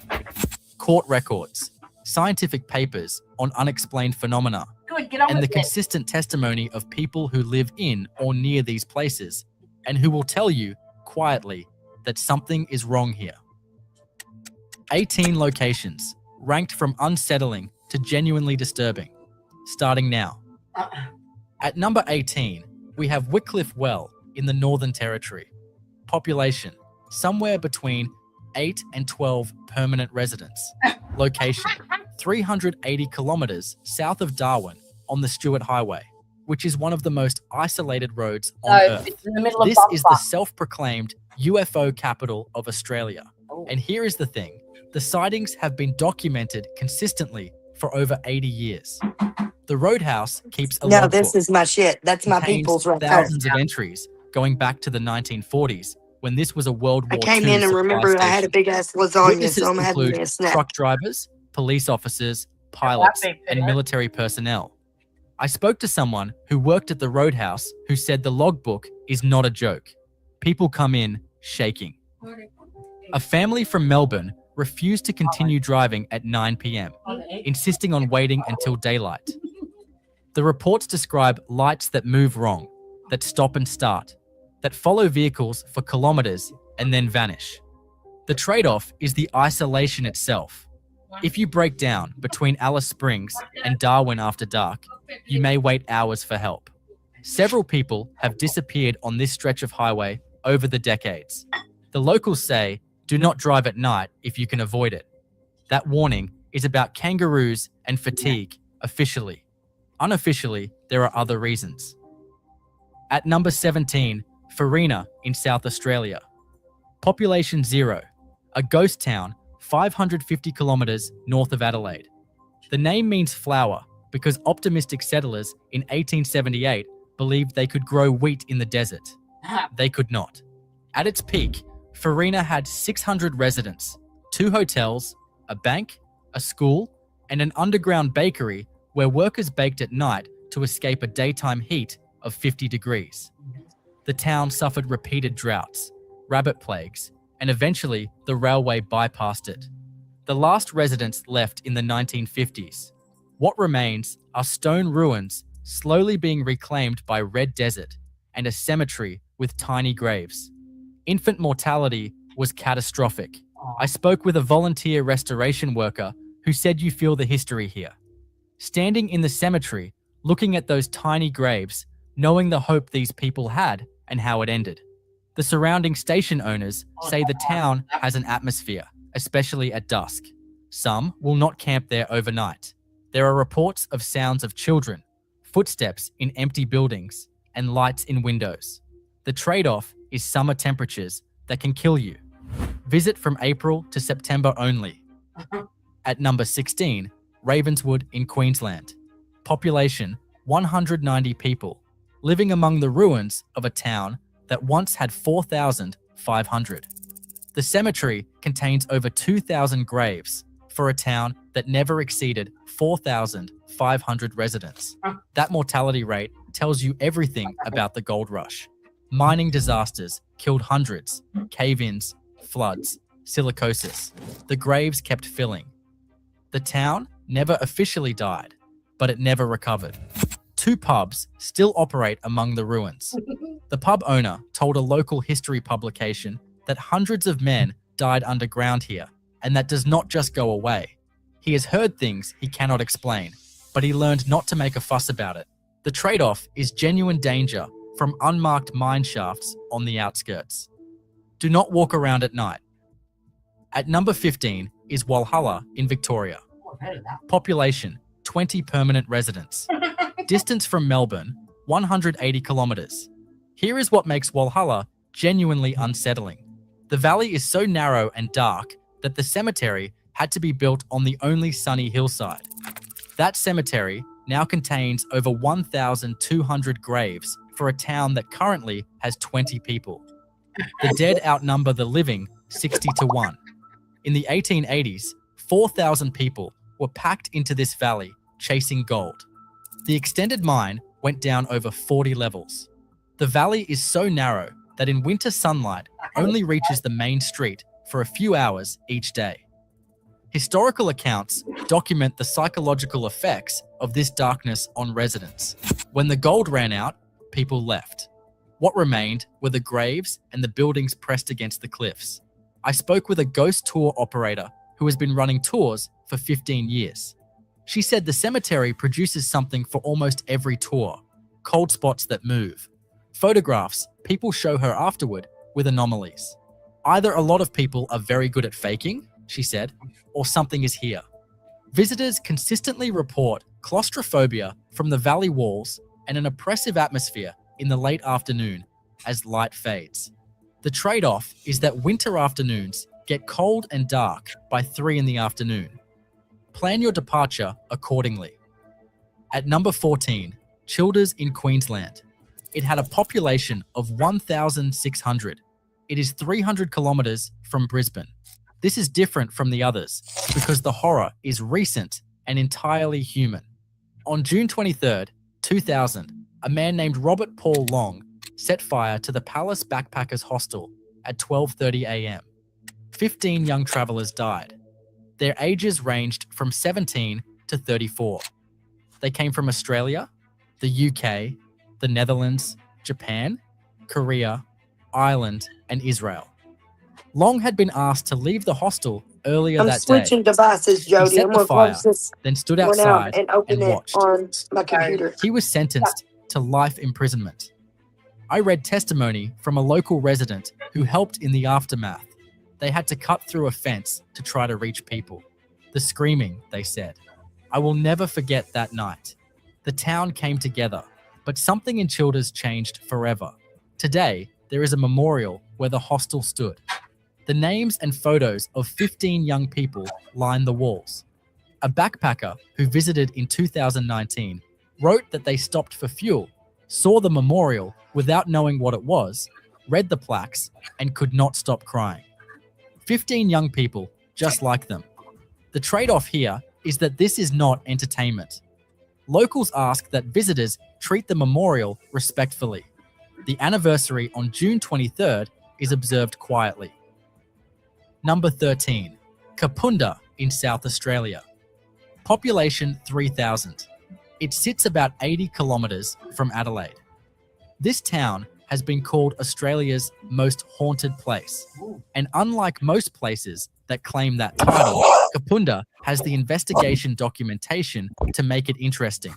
Court records, scientific papers on unexplained phenomena, Good, get on and the with it. consistent testimony of people who live in or near these places and who will tell you quietly that something is wrong here. 18 locations, ranked from unsettling to genuinely disturbing. Starting now. At number 18, we have Wycliffe Well in the Northern Territory. Population, somewhere between 8 and 12 permanent residents. Location, 380 kilometers south of Darwin on the Stewart Highway, which is one of the most isolated roads on So Earth. it's in the middle of This is the bumper. self-proclaimed UFO capital of Australia. Oh. And here is the thing. The sightings have been documented consistently for over 80 years. The Roadhouse keeps a No, logbook. this is my shit. That's my Contains people's right there. thousands of entries going back to the 1940s when this was a World I War came II in and supply remember I had a station. big ass lasagna, Witnesses so I'm having include me a snack. truck drivers, police officers, pilots, and military personnel. I spoke to someone who worked at the Roadhouse who said the logbook is not a joke. People come in shaking. A family from Melbourne refused to continue driving at 9 p.m., insisting on waiting until daylight. The reports describe lights that move wrong, that stop and start, that follow vehicles for kilometers and then vanish. The trade-off is the isolation itself. If you break down between Alice Springs and Darwin after dark, you may wait hours for help. Several people have disappeared on this stretch of highway over the decades. The locals say, do not drive at night if you can avoid it. That warning is about kangaroos and fatigue officially. Unofficially, there are other reasons. At number 17, Farina in South Australia. Population 0, a ghost town 550 kilometers north of Adelaide. The name means flower because optimistic settlers in 1878 believed they could grow wheat in the desert. They could not. At its peak, Farina had 600 residents, 2 hotels, a bank, a school, and an underground bakery where workers baked at night to escape a daytime heat of 50 degrees. The town suffered repeated droughts, rabbit plagues, and eventually the railway bypassed it. The last residents left in the 1950s. What remains are stone ruins slowly being reclaimed by red desert and a cemetery with tiny graves. Infant mortality was catastrophic. I spoke with a volunteer restoration worker who said you feel the history here. Standing in the cemetery, looking at those tiny graves, knowing the hope these people had and how it ended. The surrounding station owners say the town has an atmosphere, especially at dusk. Some will not camp there overnight. There are reports of sounds of children, footsteps in empty buildings, and lights in windows. The trade-off is summer temperatures that can kill you. Visit from April to September only. At number 16, Ravenswood in Queensland. Population 190 people, living among the ruins of a town that once had 4,500. The cemetery contains over 2,000 graves for a town that never exceeded 4,500 residents. That mortality rate tells you everything about the gold rush. Mining disasters killed hundreds, cave-ins, floods, silicosis. The graves kept filling. The town never officially died, but it never recovered. 2 pubs still operate among the ruins. The pub owner told a local history publication that hundreds of men died underground here, and that does not just go away. He has heard things he cannot explain, but he learned not to make a fuss about it. The trade-off is genuine danger from unmarked mine shafts on the outskirts. Do not walk around at night. At number 15 is Walhalla in Victoria. Population 20 permanent residents. Distance from Melbourne 180 kilometers. Here is what makes Walhalla genuinely unsettling. The valley is so narrow and dark that the cemetery had to be built on the only sunny hillside. That cemetery now contains over 1,200 graves for a town that currently has 20 people. The dead outnumber the living 60 to 1. In the 1880s, 4,000 people were packed into this valley chasing gold. The extended mine went down over 40 levels. The valley is so narrow that in winter sunlight only reaches the main street for a few hours each day. Historical accounts document the psychological effects of this darkness on residents. When the gold ran out, people left. What remained were the graves and the buildings pressed against the cliffs. I spoke with a ghost tour operator who has been running tours for 15 years. She said the cemetery produces something for almost every tour: cold spots that move. Photographs people show her afterward with anomalies. Either a lot of people are very good at faking, she said, or something is here. Visitors consistently report claustrophobia from the valley walls and an oppressive atmosphere in the late afternoon as light fades. The trade-off is that winter afternoons get cold and dark by 3 in the afternoon. Plan your departure accordingly. At number 14, Childers in Queensland. It had a population of 1,600. It is 300 kilometers from Brisbane. This is different from the others because the horror is recent and entirely human. On June 23rd, 2000, a man named Robert Paul Long set fire to the Palace Backpackers Hostel at 12:30 a.m. 15 young travelers died. Their ages ranged from 17 to 34. They came from Australia, the UK, the Netherlands, Japan, Korea, Ireland, and Israel. Long had been asked to leave the hostel earlier I'm that switching day. devices, He Jody. set I'm the going to fire, close this then stood one out outside and open and it watched. on my computer. He was sentenced to life imprisonment. I read testimony from a local resident who helped in the aftermath. They had to cut through a fence to try to reach people. The screaming, they said. I will never forget that night. The town came together, but something in Childers changed forever. Today, there is a memorial where the hostel stood. The names and photos of 15 young people line the walls. A backpacker who visited in 2019 wrote that they stopped for fuel, saw the memorial without knowing what it was, read the plaques, and could not stop crying. 15 young people just like them. The trade-off here is that this is not entertainment. Locals ask that visitors treat the memorial respectfully. The anniversary on June 23rd is observed quietly. Number 13, Kapunda in South Australia. Population 3,000. It sits about 80 kilometers from Adelaide. This town has been called Australia's most haunted place. And unlike most places that claim that title, Kapunda has the investigation documentation to make it interesting.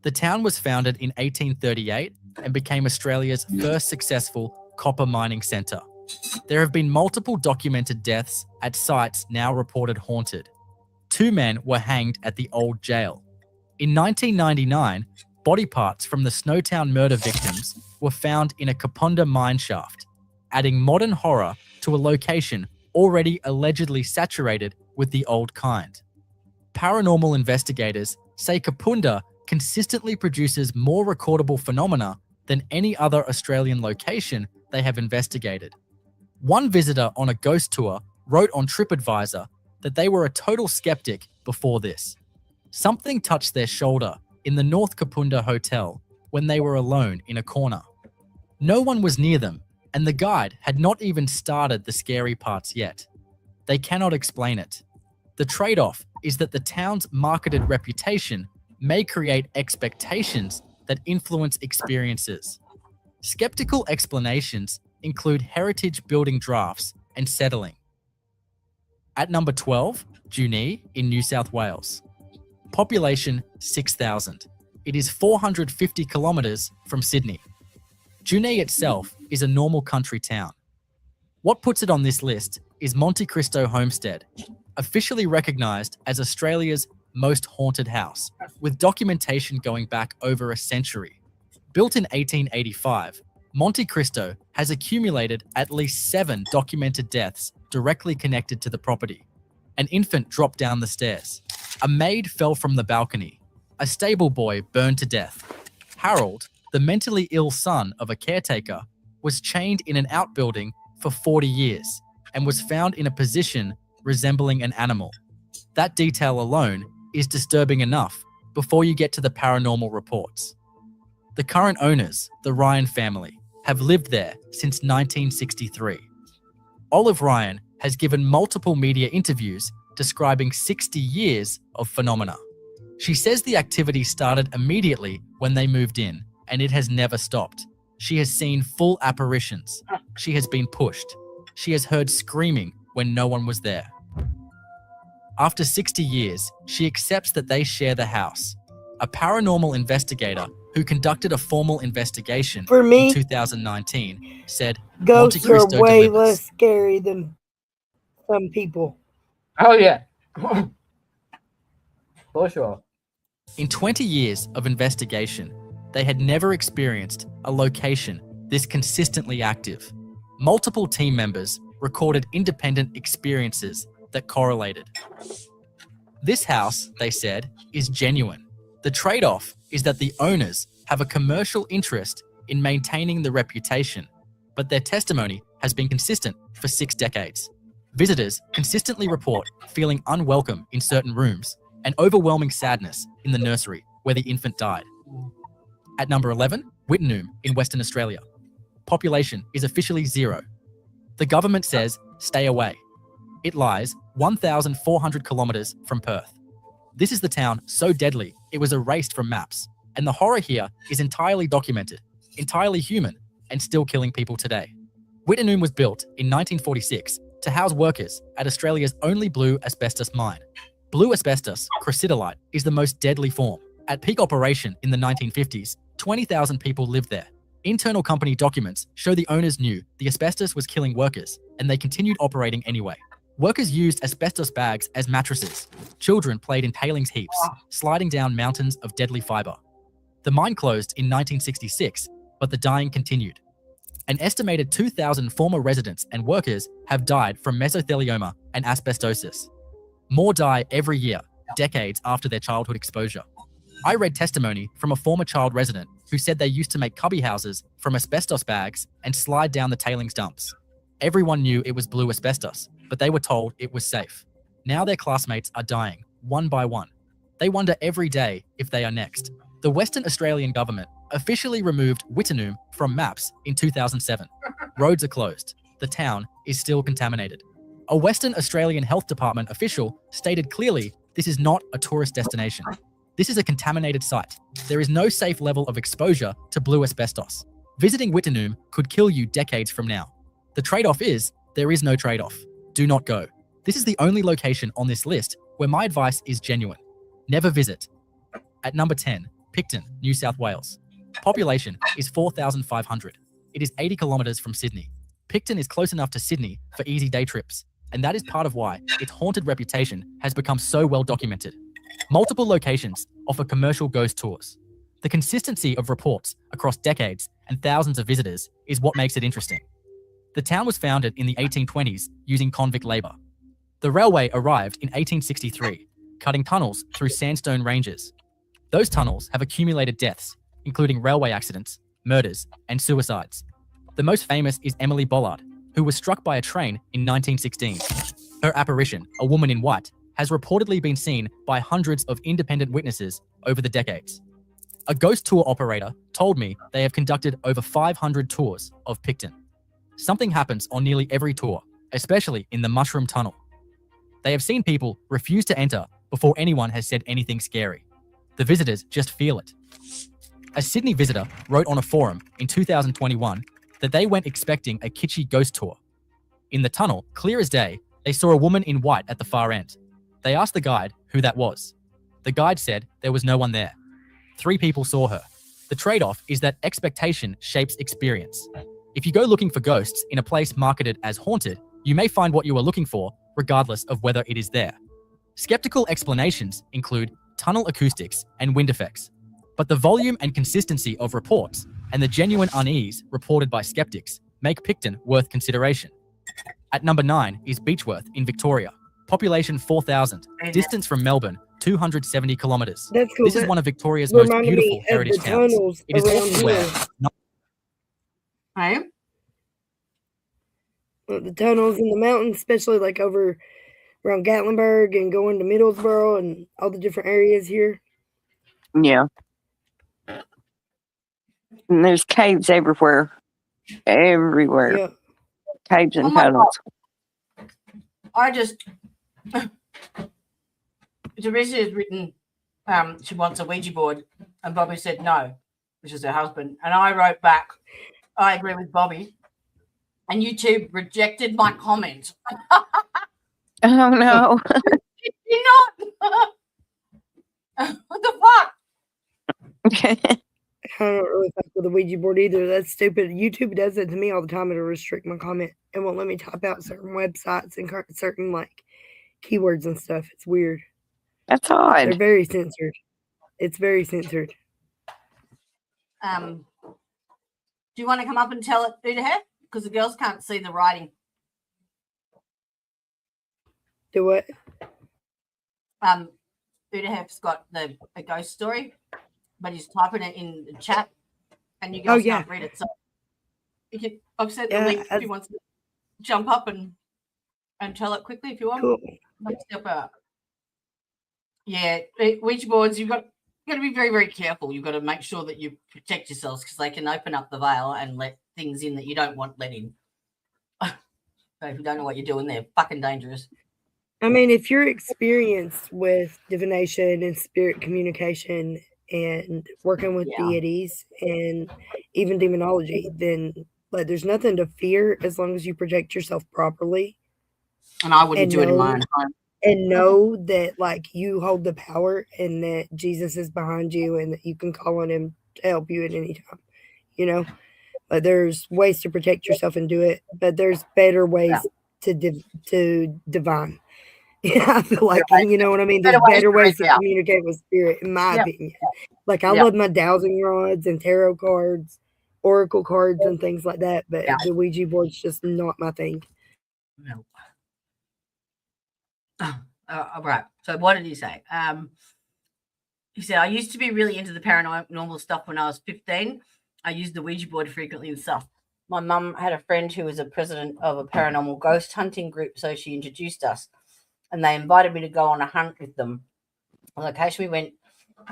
The town was founded in 1838 and became Australia's first successful copper mining centre. There have been multiple documented deaths at sites now reported haunted. 2 men were hanged at the old jail. In 1999, body parts from the Snowtown murder victims were found in a Kapunda mine shaft, adding modern horror to a location already allegedly saturated with the old kind. Paranormal investigators say Kapunda consistently produces more recordable phenomena than any other Australian location they have investigated. One visitor on a ghost tour wrote on TripAdvisor that they were a total skeptic before this. Something touched their shoulder in the North Kapunda Hotel when they were alone in a corner. No one was near them, and the guide had not even started the scary parts yet. They cannot explain it. The trade-off is that the town's marketed reputation may create expectations that influence experiences. Skeptical explanations include heritage building drafts and settling. At number 12, Junee in New South Wales. Population 6,000. It is 450 kilometers from Sydney. Junee itself is a normal country town. What puts it on this list is Monte Cristo Homestead, officially recognized as Australia's most haunted house, with documentation going back over a century. Built in 1885, Monte Cristo has accumulated at least 7 documented deaths directly connected to the property. An infant dropped down the stairs. A maid fell from the balcony. A stable boy burned to death. Harold, the mentally ill son of a caretaker, was chained in an outbuilding for 40 years and was found in a position resembling an animal. That detail alone is disturbing enough before you get to the paranormal reports. The current owners, the Ryan family, have lived there since 1963. Olive Ryan has given multiple media interviews describing 60 years of phenomena. She says the activity started immediately when they moved in, and it has never stopped. She has seen full apparitions. She has been pushed. She has heard screaming when no one was there. After 60 years, she accepts that they share the house. A paranormal investigator who conducted a formal investigation For me, in 2019 said, ghosts Monte are Cristo way delivers. less scary than some people. Oh yeah. For sure. In 20 years of investigation, they had never experienced a location this consistently active. Multiple team members recorded independent experiences that correlated. This house, they said, is genuine. The trade-off is that the owners have a commercial interest in maintaining the reputation, but their testimony has been consistent for 6 decades. Visitors consistently report feeling unwelcome in certain rooms and overwhelming sadness in the nursery where the infant died. At number 11, Wittenoom in Western Australia. Population is officially 0. The government says stay away. It lies 1,400 kilometers from Perth. This is the town so deadly it was erased from maps, and the horror here is entirely documented, entirely human, and still killing people today. Wittenoom was built in 1946 to house workers at Australia's only blue asbestos mine. Blue asbestos, crucidolite, is the most deadly form. At peak operation in the 1950s, 20,000 people lived there. Internal company documents show the owners knew the asbestos was killing workers, and they continued operating anyway. Workers used asbestos bags as mattresses. Children played in tailings heaps, sliding down mountains of deadly fiber. The mine closed in 1966, but the dying continued. An estimated 2,000 former residents and workers have died from mesothelioma and asbestosis. More die every year, decades after their childhood exposure. I read testimony from a former child resident who said they used to make cubby houses from asbestos bags and slide down the tailings dumps. Everyone knew it was blue asbestos, but they were told it was safe. Now their classmates are dying, one by one. They wonder every day if they are next. The Western Australian government officially removed Wittenoom from maps in 2007. Roads are closed. The town is still contaminated. A Western Australian Health Department official stated clearly this is not a tourist destination. This is a contaminated site. There is no safe level of exposure to blue asbestos. Visiting Wittenoom could kill you decades from now. The trade-off is, there is no trade-off. Do not go. This is the only location on this list where my advice is genuine. Never visit. At number 10, Picton, New South Wales. Population is 4,500. It is 80 kilometers from Sydney. Picton is close enough to Sydney for easy day trips, and that is part of why its haunted reputation has become so well documented. Multiple locations offer commercial ghost tours. The consistency of reports across decades and thousands of visitors is what makes it interesting. The town was founded in the 1820s using convict labor. The railway arrived in 1863, cutting tunnels through sandstone ranges. Those tunnels have accumulated deaths, including railway accidents, murders, and suicides. The most famous is Emily Bollard, who was struck by a train in 1916. Her apparition, a woman in white, has reportedly been seen by hundreds of independent witnesses over the decades. A ghost tour operator told me they have conducted over 500 tours of Picton. Something happens on nearly every tour, especially in the Mushroom Tunnel. They have seen people refuse to enter before anyone has said anything scary. The visitors just feel it. A Sydney visitor wrote on a forum in 2021 that they went expecting a kitschy ghost tour. In the tunnel, clear as day, they saw a woman in white at the far end. They asked the guide who that was. The guide said there was no one there. 3 people saw her. The trade-off is that expectation shapes experience. If you go looking for ghosts in a place marketed as haunted, you may find what you are looking for, regardless of whether it is there. Skeptical explanations include tunnel acoustics and wind effects, but the volume and consistency of reports and the genuine unease reported by skeptics make Picton worth consideration. At number 9 is Beechworth in Victoria. Population 4,000. Amen. Distance from Melbourne, 270 kilometres. That's cool. This is That one of Victoria's most reminded beautiful me of heritage the towns. tunnels It is around also where here. Hey? The tunnels in the mountains, especially like over around Gatlinburg and going to Middlesbrough and all the different areas here. Yeah. And there's caves everywhere. Everywhere. Yeah. Caves Oh and my tunnels. I just Teresa has written she wants a Ouija board, and Bobby said no, which is her husband. And I wrote back, I agree with Bobby. And YouTube rejected my comment. Oh no. You're not. What the fuck? I don't really fuck with the Ouija board either. That's stupid. YouTube does it to me all the time. It'll restrict my comment. It won't let me type out certain websites and certain like keywords and stuff. It's weird. That's They're odd. very censored. It's very censored. Do you want to come up and tell it who to have? Because the girls can't see the writing. Do what? Udahev's got a ghost story, but he's typing it in the chat, and you guys can't read it. So you can. I've sent the link if you want to jump up and tell it quickly if you want. Cool. Step out. Yeah, Ouija boards. You've got to be very, very careful. You've got to make sure that you protect yourselves because they can open up the veil and let things in that you don't want let in. So if you don't know what you're doing, they're fucking dangerous. I mean, if you're experienced with divination and spirit communication and working with deities and even demonology, then like there's nothing to fear as long as you protect yourself properly. And I wouldn't do it in my own home. And know that like you hold the power and that Jesus is behind you and that you can call on him to help you at any time. You know, like there's ways to protect yourself and do it, but there's better ways to divine. Yeah, I feel like, you know what I mean? There's better ways to communicate with spirit, in my opinion. Like, I love my dowsing rods and tarot cards, oracle cards, and things like that, but the Ouija board's just not my thing. No. Right. So, what did he say? He said, I used to be really into the paranormal stuff when I was 15. I used the Ouija board frequently and stuff. My mum had a friend who was a president of a paranormal ghost hunting group, so she introduced us. And they invited me to go on a hunt with them. On the occasion we went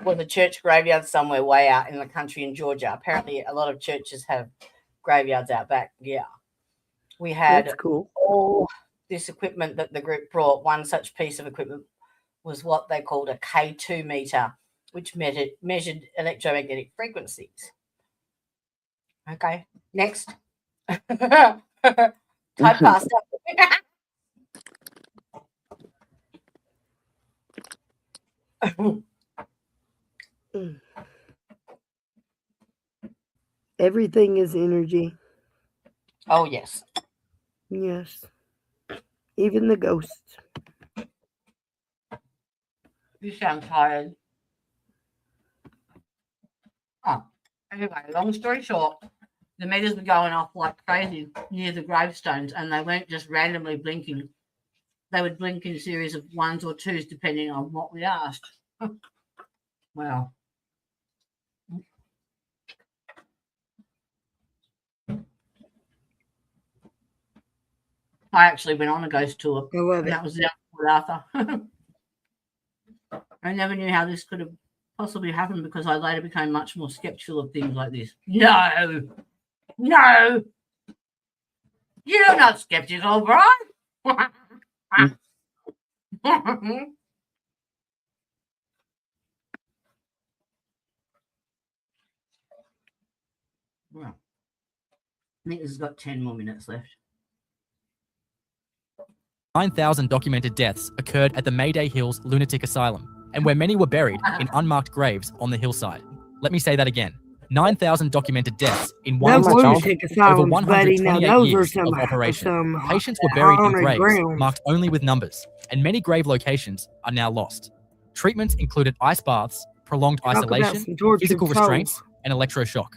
was a church graveyard somewhere way out in the country in Georgia. Apparently, a lot of churches have graveyards out back. Yeah. We had all this equipment that the group brought. One such piece of equipment was what they called a K2 meter, which measured electromagnetic frequencies. Okay, next. Type faster. Everything is energy. Oh, yes. Yes. Even the ghosts. You sound tired. Oh, anyway, long story short, the meters were going off like crazy near the gravestones, and they weren't just randomly blinking. They would blink in a series of ones or twos, depending on what we asked. Wow. I actually went on a ghost tour. I love it. That was with Arthur. I never knew how this could have possibly happened because I later became much more skeptical of things like this. No. You're not skeptical, Brian. Well, I think this has got 10 more minutes left. 9,000 documented deaths occurred at the Mayday Hills Lunatic Asylum, and where many were buried in unmarked graves on the hillside. Let me say that again. 9,000 documented deaths in one lunatic over asylums, 128 those years are of operation. some Patients were buried in haunted graves grounds. marked only with numbers, and many grave locations are now lost. Treatments included ice baths, prolonged Talk about isolation, some tortured physical souls. restraints, and electroshock.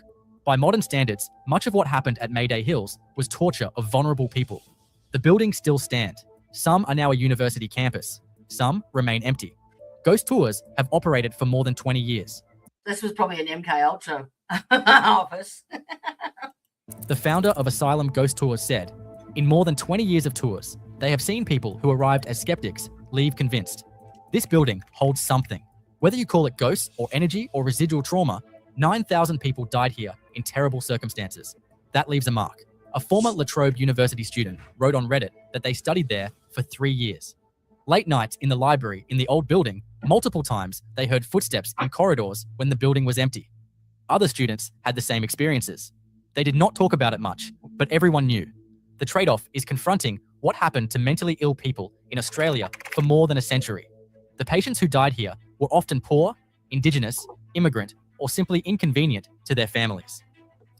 By modern standards, much of what happened at Mayday Hills was torture of vulnerable people. The buildings still stand. Some are now a university campus. Some remain empty. Ghost tours have operated for more than 20 years. This was probably an MK Ultra office. The founder of Asylum Ghost Tours said, in more than 20 years of tours, they have seen people who arrived as skeptics leave convinced. This building holds something. Whether you call it ghosts or energy or residual trauma, 9,000 people died here in terrible circumstances. That leaves a mark. A former La Trobe University student wrote on Reddit that they studied there for 3 years. Late nights in the library in the old building, multiple times they heard footsteps in corridors when the building was empty. Other students had the same experiences. They did not talk about it much, but everyone knew. The trade-off is confronting what happened to mentally ill people in Australia for more than a century. The patients who died here were often poor, indigenous, immigrant, or simply inconvenient to their families.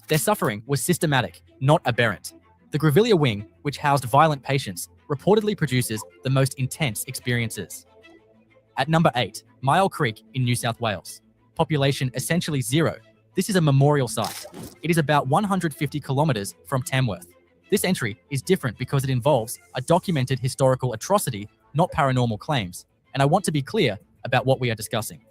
Their suffering was systematic, not aberrant. The Grevillea wing, which housed violent patients, reportedly produces the most intense experiences. At number 8, Myall Creek in New South Wales. Population essentially zero. This is a memorial site. It is about 150 kilometres from Tamworth. This entry is different because it involves a documented historical atrocity, not paranormal claims, and I want to be clear about what we are discussing.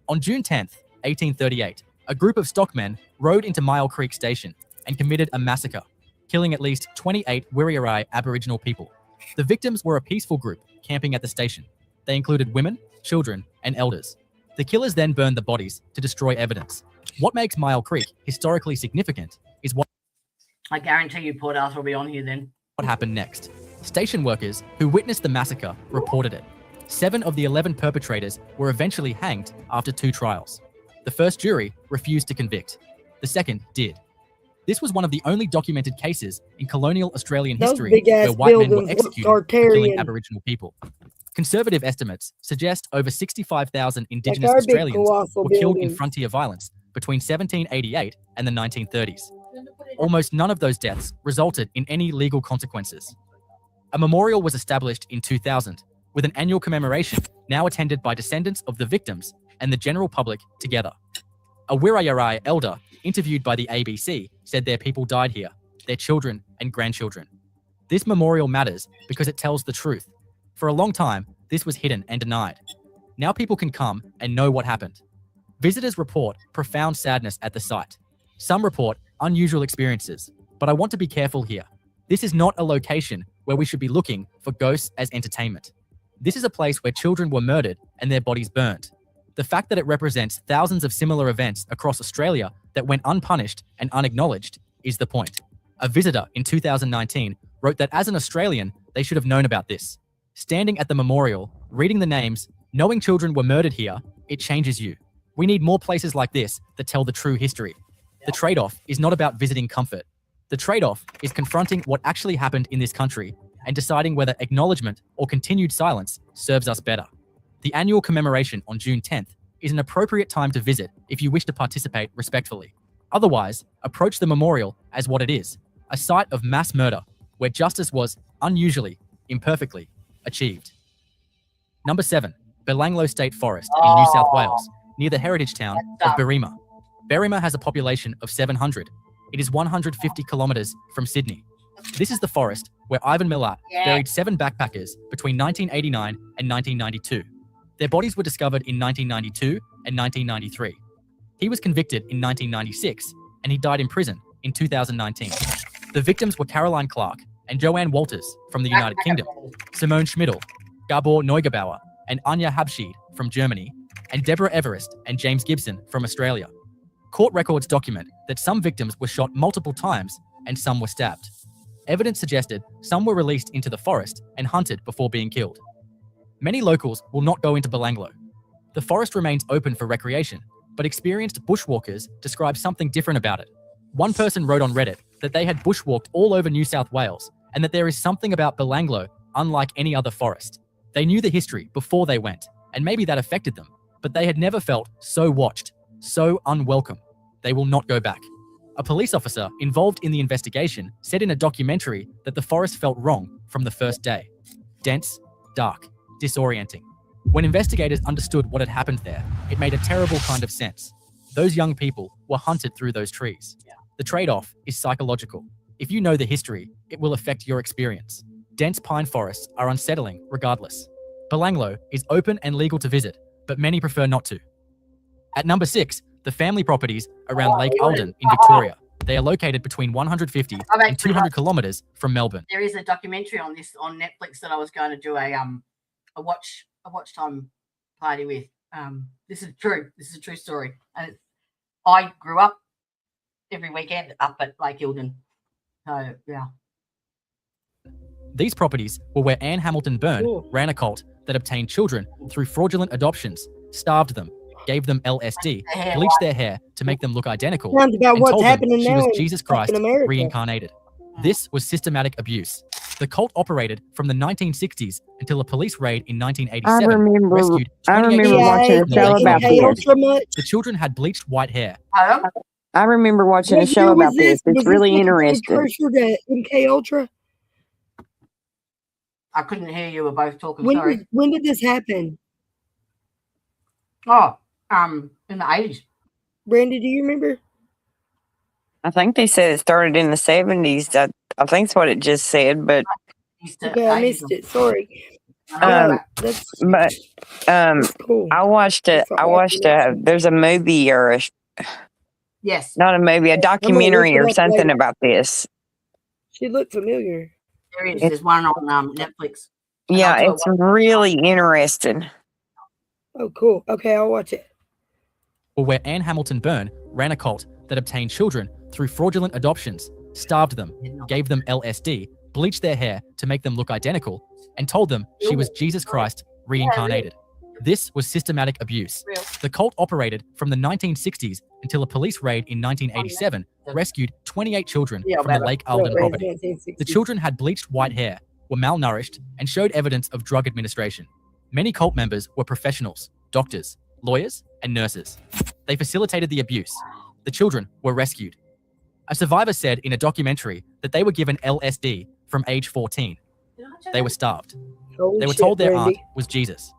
On June 10th, 1838, a group of stockmen rode into Myall Creek Station and committed a massacre, killing at least 28 Wiriarai Aboriginal people. The victims were a peaceful group camping at the station. They included women, children, and elders. The killers then burned the bodies to destroy evidence. What makes Myall Creek historically significant is what I guarantee you Port Arthur will be on here then. happened next. Station workers who witnessed the massacre reported it. 7 of the 11 perpetrators were eventually hanged after 2 trials. The first jury refused to convict. The second did. This was one of the only documented cases in colonial Australian history where white men were executed for killing Aboriginal people. Conservative estimates suggest over 65,000 Indigenous Australians were killed in frontier violence between 1788 and the 1930s. Almost none of those deaths resulted in any legal consequences. A memorial was established in 2000 with an annual commemoration now attended by descendants of the victims and the general public together. A Wiriarai elder interviewed by the ABC said their people died here, their children and grandchildren. This memorial matters because it tells the truth. For a long time, this was hidden and denied. Now people can come and know what happened. Visitors report profound sadness at the site. Some report unusual experiences, but I want to be careful here. This is not a location where we should be looking for ghosts as entertainment. This is a place where children were murdered and their bodies burned. The fact that it represents thousands of similar events across Australia that went unpunished and unacknowledged is the point. A visitor in 2019 wrote that as an Australian, they should have known about this. Standing at the memorial, reading the names, knowing children were murdered here, it changes you. We need more places like this that tell the true history. The trade-off is not about visiting comfort. The trade-off is confronting what actually happened in this country and deciding whether acknowledgement or continued silence serves us better. The annual commemoration on June 10th is an appropriate time to visit if you wish to participate respectfully. Otherwise, approach the memorial as what it is, a site of mass murder where justice was unusually, imperfectly, achieved. Number 7, Belanglo State Forest in New South Wales, near the heritage town of Berrima. Berrima has a population of 700. It is 150 kilometres from Sydney. This is the forest where Ivan Milat buried 7 backpackers between 1989 and 1992. Their bodies were discovered in 1992 and 1993. He was convicted in 1996 and he died in prison in 2019. The victims were Caroline Clark and Joanne Walters from the United Kingdom, Simone Schmidl, Gabor Neugebauer and Anja Habschied from Germany, and Deborah Everest and James Gibson from Australia. Court records document that some victims were shot multiple times and some were stabbed. Evidence suggested some were released into the forest and hunted before being killed. Many locals will not go into Belanglo. The forest remains open for recreation, but experienced bushwalkers describe something different about it. One person wrote on Reddit that they had bushwalked all over New South Wales and that there is something about Belanglo unlike any other forest. They knew the history before they went, and maybe that affected them, but they had never felt so watched, so unwelcome. They will not go back. A police officer involved in the investigation said in a documentary that the forest felt wrong from the first day. Dense, dark, disorienting. When investigators understood what had happened there, it made a terrible kind of sense. Those young people were hunted through those trees. The trade-off is psychological. If you know the history, it will affect your experience. dense pine forests are unsettling regardless. Belanglo is open and legal to visit, but many prefer not to. At number 6, the family properties around Lake Alden in Victoria. They are located between 150 and 200 kilometres from Melbourne. There is a documentary on this on Netflix that I was going to do a watch time party with. This is true. This is a true story. And I grew up every weekend up at Lake Eldon. So yeah. These properties were where Anne Hamilton Byrne ran a cult that obtained children through fraudulent adoptions, starved them, gave them LSD, bleached their hair to make them look identical, Sounds about and what's told them happening she now was in Jesus Christ fucking America. reincarnated. This was systematic abuse. The cult operated from the 1960s until a police raid in 1987 rescued 28 remember watching a show about this. The children had bleached white hair. I remember watching a What show year about was this. Was It's this really like a interesting. precursor to MK Ultra? I couldn't hear you. We're both talking. Sorry. When did this happen? Oh, in the 80s. Brandy, do you remember? I think they said it started in the 70s. I think that's what it just said, but Okay, I missed it. Sorry. but That's cool. I watched there's a movie or Yes. not a movie, a documentary it or up something later. about this. She looked familiar. There is. There's one on Netflix. And Yeah, I'll do it it's really interesting. Oh, cool. Okay, I'll watch it. Or where Anne Hamilton Byrne ran a cult that obtained children through fraudulent adoptions, starved them, gave them LSD, bleached their hair to make them look identical, and told them she was Jesus Christ reincarnated. This was systematic abuse. The cult operated from the 1960s until a police raid in 1987 rescued 28 children from the Lake Alden property. The children had bleached white hair, were malnourished, and showed evidence of drug administration. Many cult members were professionals, doctors, lawyers, and nurses. They facilitated the abuse. The children were rescued. A survivor said in a documentary that they were given LSD from age 14. They were starved. They were told their aunt was Jesus.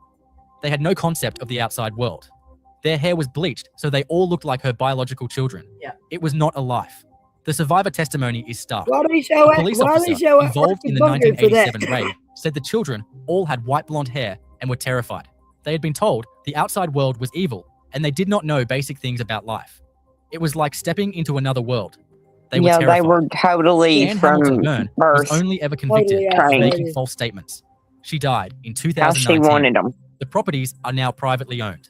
They had no concept of the outside world. Their hair was bleached so they all looked like her biological children. Yeah. It was not a life. The survivor testimony is stark. Why do they A show police officer involved in the 1987 raid said the children all had white blonde hair and were terrified. They had been told the outside world was evil and they did not know basic things about life. It was like stepping into another world. They were terrified. They were totally Anne from Hamilton Byrne birth. was only ever convicted of Right. making false statements. She died in How 2019. she wanted them. The properties are now privately owned.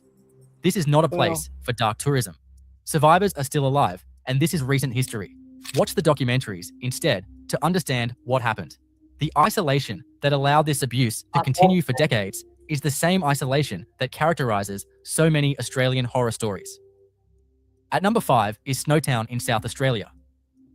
This is not a place for dark tourism. Survivors are still alive, and this is recent history. Watch the documentaries instead to understand what happened. The isolation that allowed this abuse to continue for decades is the same isolation that characterizes so many Australian horror stories. At number 5 is Snowtown in South Australia.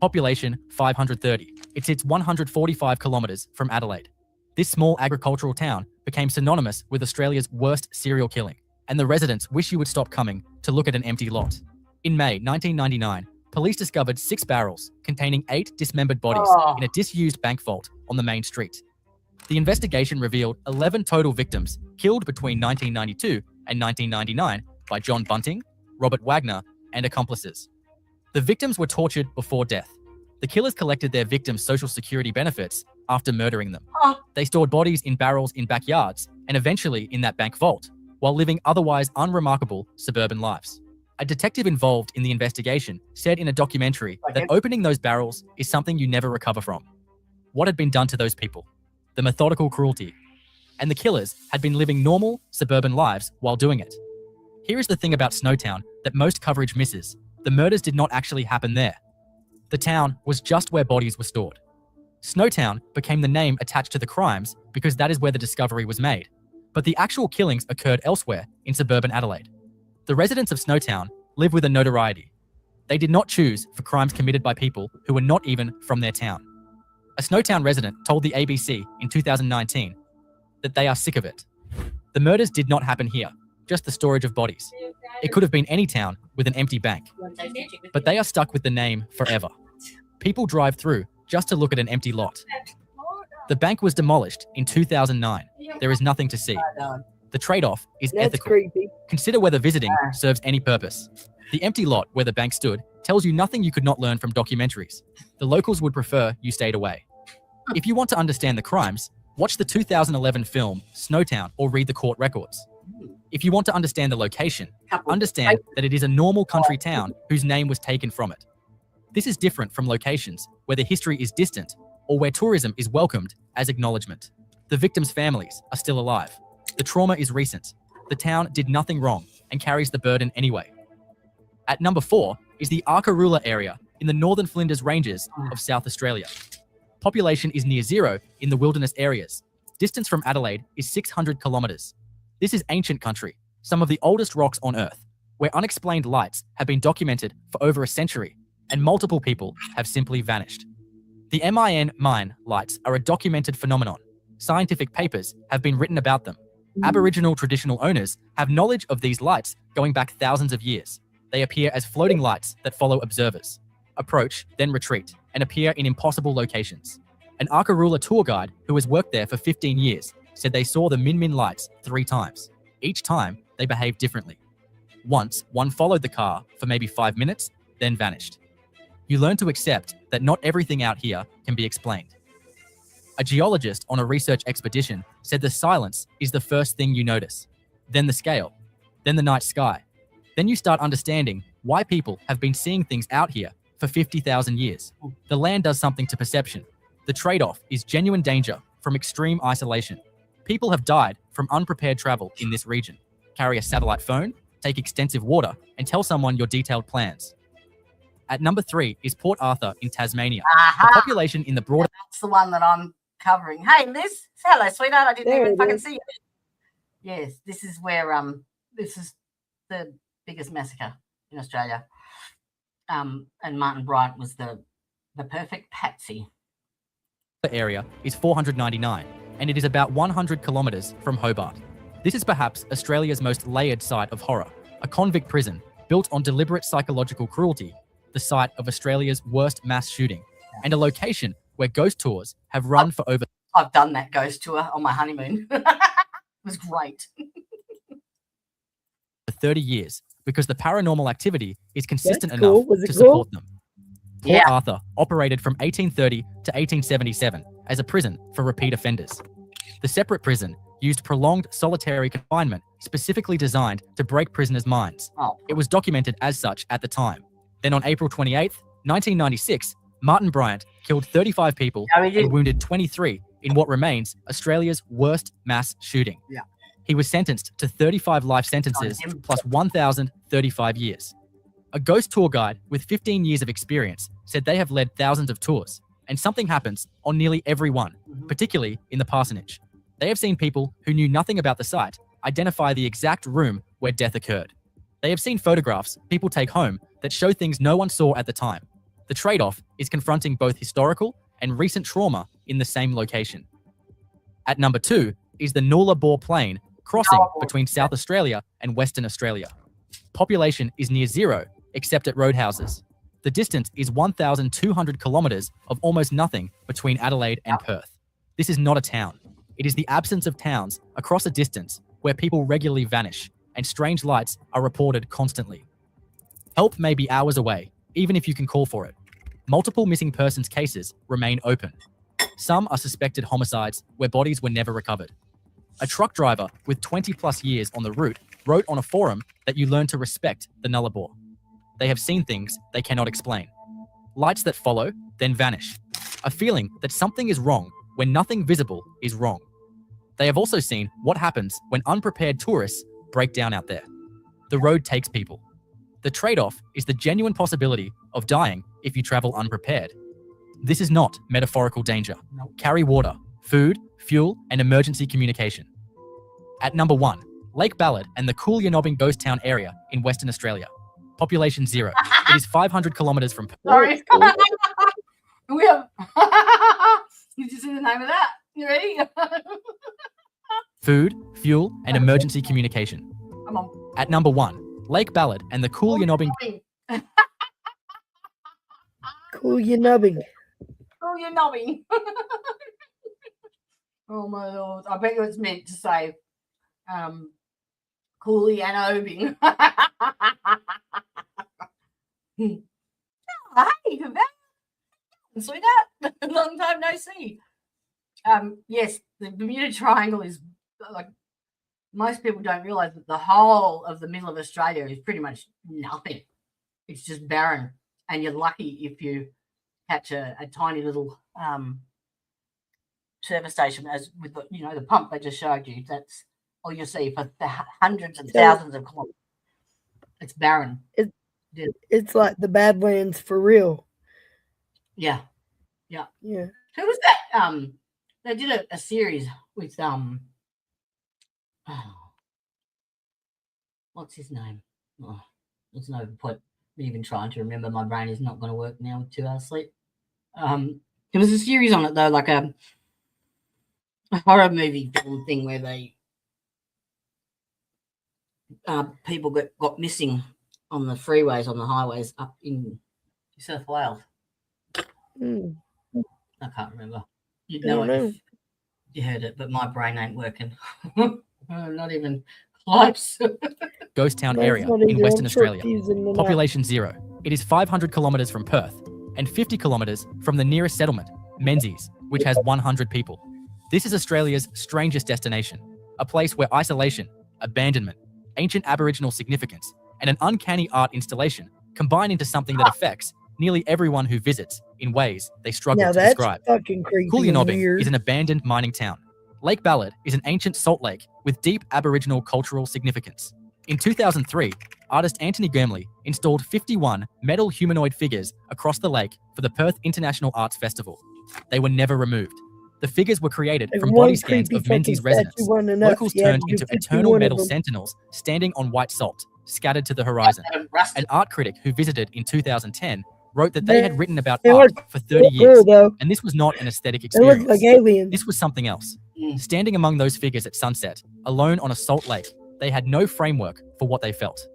Population 530. It sits 145 kilometres from Adelaide. This small agricultural town became synonymous with Australia's worst serial killing, and the residents wish you would stop coming to look at an empty lot. In May 1999, police discovered 6 barrels containing 8 dismembered bodies in a disused bank vault on the main street. The investigation revealed 11 total victims killed between 1992 and 1999 by John Bunting, Robert Wagner, and accomplices. The victims were tortured before death. The killers collected their victims' social security benefits after murdering them. They stored bodies in barrels in backyards and eventually in that bank vault, while living otherwise unremarkable suburban lives. A detective involved in the investigation said in a documentary that opening those barrels is something you never recover from. What had been done to those people? The methodical cruelty. And the killers had been living normal suburban lives while doing it. Here is the thing about Snowtown that most coverage misses. The murders did not actually happen there. The town was just where bodies were stored. Snowtown became the name attached to the crimes because that is where the discovery was made. But the actual killings occurred elsewhere in suburban Adelaide. The residents of Snowtown live with a notoriety. They did not choose for crimes committed by people who were not even from their town. A Snowtown resident told the ABC in 2019 that they are sick of it. The murders did not happen here, just the storage of bodies. It could have been any town with an empty bank. But they are stuck with the name forever. People drive through just to look at an empty lot. The bank was demolished in 2009. There is nothing to see. The trade-off is That's ethical. creepy. Consider whether visiting serves any purpose. The empty lot where the bank stood tells you nothing you could not learn from documentaries. The locals would prefer you stayed away. If you want to understand the crimes, watch the 2011 film Snowtown or read the court records. If you want to understand the location, understand that it is a normal country town whose name was taken from it. This is different from locations where the history is distant or where tourism is welcomed as acknowledgement. The victims' families are still alive. The trauma is recent. The town did nothing wrong and carries the burden anyway. At number 4 is the Arkaroola area in the northern Flinders Ranges of South Australia. Population is near zero in the wilderness areas. Distance from Adelaide is 600 kilometres. This is ancient country, some of the oldest rocks on Earth, where unexplained lights have been documented for over a century, and multiple people have simply vanished. The MIN mine lights are a documented phenomenon. Scientific papers have been written about them. Aboriginal traditional owners have knowledge of these lights going back thousands of years. They appear as floating lights that follow observers, approach, then retreat, and appear in impossible locations. An Arkaroola tour guide who has worked there for 15 years said they saw the Min lights 3 times. Each time, they behaved differently. Once, one followed the car for maybe 5 minutes, then vanished. You learn to accept that not everything out here can be explained. A geologist on a research expedition said the silence is the first thing you notice, then the scale, then the night sky. Then you start understanding why people have been seeing things out here for 50,000 years. The land does something to perception. The trade-off is genuine danger from extreme isolation. People have died from unprepared travel in this region. Carry a satellite phone, take extensive water, and tell someone your detailed plans. At number 3 is Port Arthur in Tasmania. The population in the broader... That's the one that I'm covering. Hey, Liz. Hello, sweetheart. I didn't even fucking see you. Yes, this is where this is the biggest massacre in Australia. And Martin Bryant was the perfect patsy. The area is 499, and it is about 100 kilometres from Hobart. This is perhaps Australia's most layered site of horror, a convict prison built on deliberate psychological cruelty, the site of Australia's worst mass shooting, and a location where ghost tours have run for over... I've done that ghost tour on my honeymoon. It was great. ...for 30 years, because the paranormal activity is consistent That's cool. enough Was it to cool? support them. Port Yeah. Arthur operated from 1830 to 1877 as a prison for repeat offenders. The separate prison used prolonged solitary confinement specifically designed to break prisoners' minds. Oh, It was documented as such at the time. Then on April 28th, 1996, Martin Bryant killed 35 people Yeah, he did. and wounded 23 in what remains Australia's worst mass shooting. Yeah. He was sentenced to 35 life sentences him. plus 1,035 years. A ghost tour guide with 15 years of experience said they have led thousands of tours, and something happens on nearly every one, particularly in the parsonage. They have seen people who knew nothing about the site identify the exact room where death occurred. They have seen photographs people take home that show things no one saw at the time. The trade-off is confronting both historical and recent trauma in the same location. At number 2 is the Nullarbor Plain crossing between South Australia and Western Australia. Population is near zero, except at roadhouses. The distance is 1,200 kilometres of almost nothing between Adelaide and Perth. This is not a town. It is the absence of towns across a distance where people regularly vanish and strange lights are reported constantly. Help may be hours away, even if you can call for it. Multiple missing persons cases remain open. Some are suspected homicides where bodies were never recovered. A truck driver with 20 plus years on the route wrote on a forum that you learn to respect the Nullarbor. They have seen things they cannot explain. Lights that follow, then vanish. A feeling that something is wrong when nothing visible is wrong. They have also seen what happens when unprepared tourists break down out there. The road takes people. The trade-off is the genuine possibility of dying if you travel unprepared. This is not metaphorical danger. Carry water, food, fuel, and emergency communication. At number 1, Lake Ballard and the Coolyannobbing Ghost Town area in Western Australia. Population 0. It is 500 kilometres from Perth. sorry. We have. Did you see the name of that? You ready? Food, fuel, and emergency communication. Come on. At number 1, Lake Ballard and the Coolyannobbing... Cool, you nubbing. Oh, you're nobbing. Oh my lord! I bet you it's meant to say, "Coolly and obing." Hey, sweetheart, long time no see. Yes, the Bermuda Triangle is like most people don't realise that the whole of the middle of Australia is pretty much nothing. It's just barren, and you're lucky if you catch a tiny little service station, as with the pump they just showed you. That's all you see for hundreds and thousands of kilometres. It's barren. It's like the Badlands for real. Yeah. Yeah. Who was that? They did a series with what's his name? Oh, there's no point me even trying to remember. My brain is not going to work now with 2 hours sleep. There was a series on it though, like a horror movie film thing where they people got missing on the freeways, on the highways up in New South Wales. I can't remember. You'd know it if you heard it, but my brain ain't working. Not even close. Ghost town area in Western Australia. Population 0. It is 500 kilometres from Perth and 50 kilometres from the nearest settlement, Menzies, which has 100 people. This is Australia's strangest destination, a place where isolation, abandonment, ancient Aboriginal significance, and an uncanny art installation combine into something that affects nearly everyone who visits in ways they struggle to describe. Fucking creepy. Coolyanobing is an abandoned mining town. Lake Ballard is an ancient salt lake with deep Aboriginal cultural significance. In 2003, artist Anthony Gurmley installed 51 metal humanoid figures across the lake for the Perth International Arts Festival. They were never removed. The figures were created from body scans of Menzies residents. Locals turned into eternal metal sentinels standing on white salt, scattered to the horizon. An art critic who visited in 2010 wrote that they had written about art for 30 years, and this was not an aesthetic experience. Like aliens. This was something else. Standing among those figures at sunset, alone on a salt lake, they had no framework for what they felt.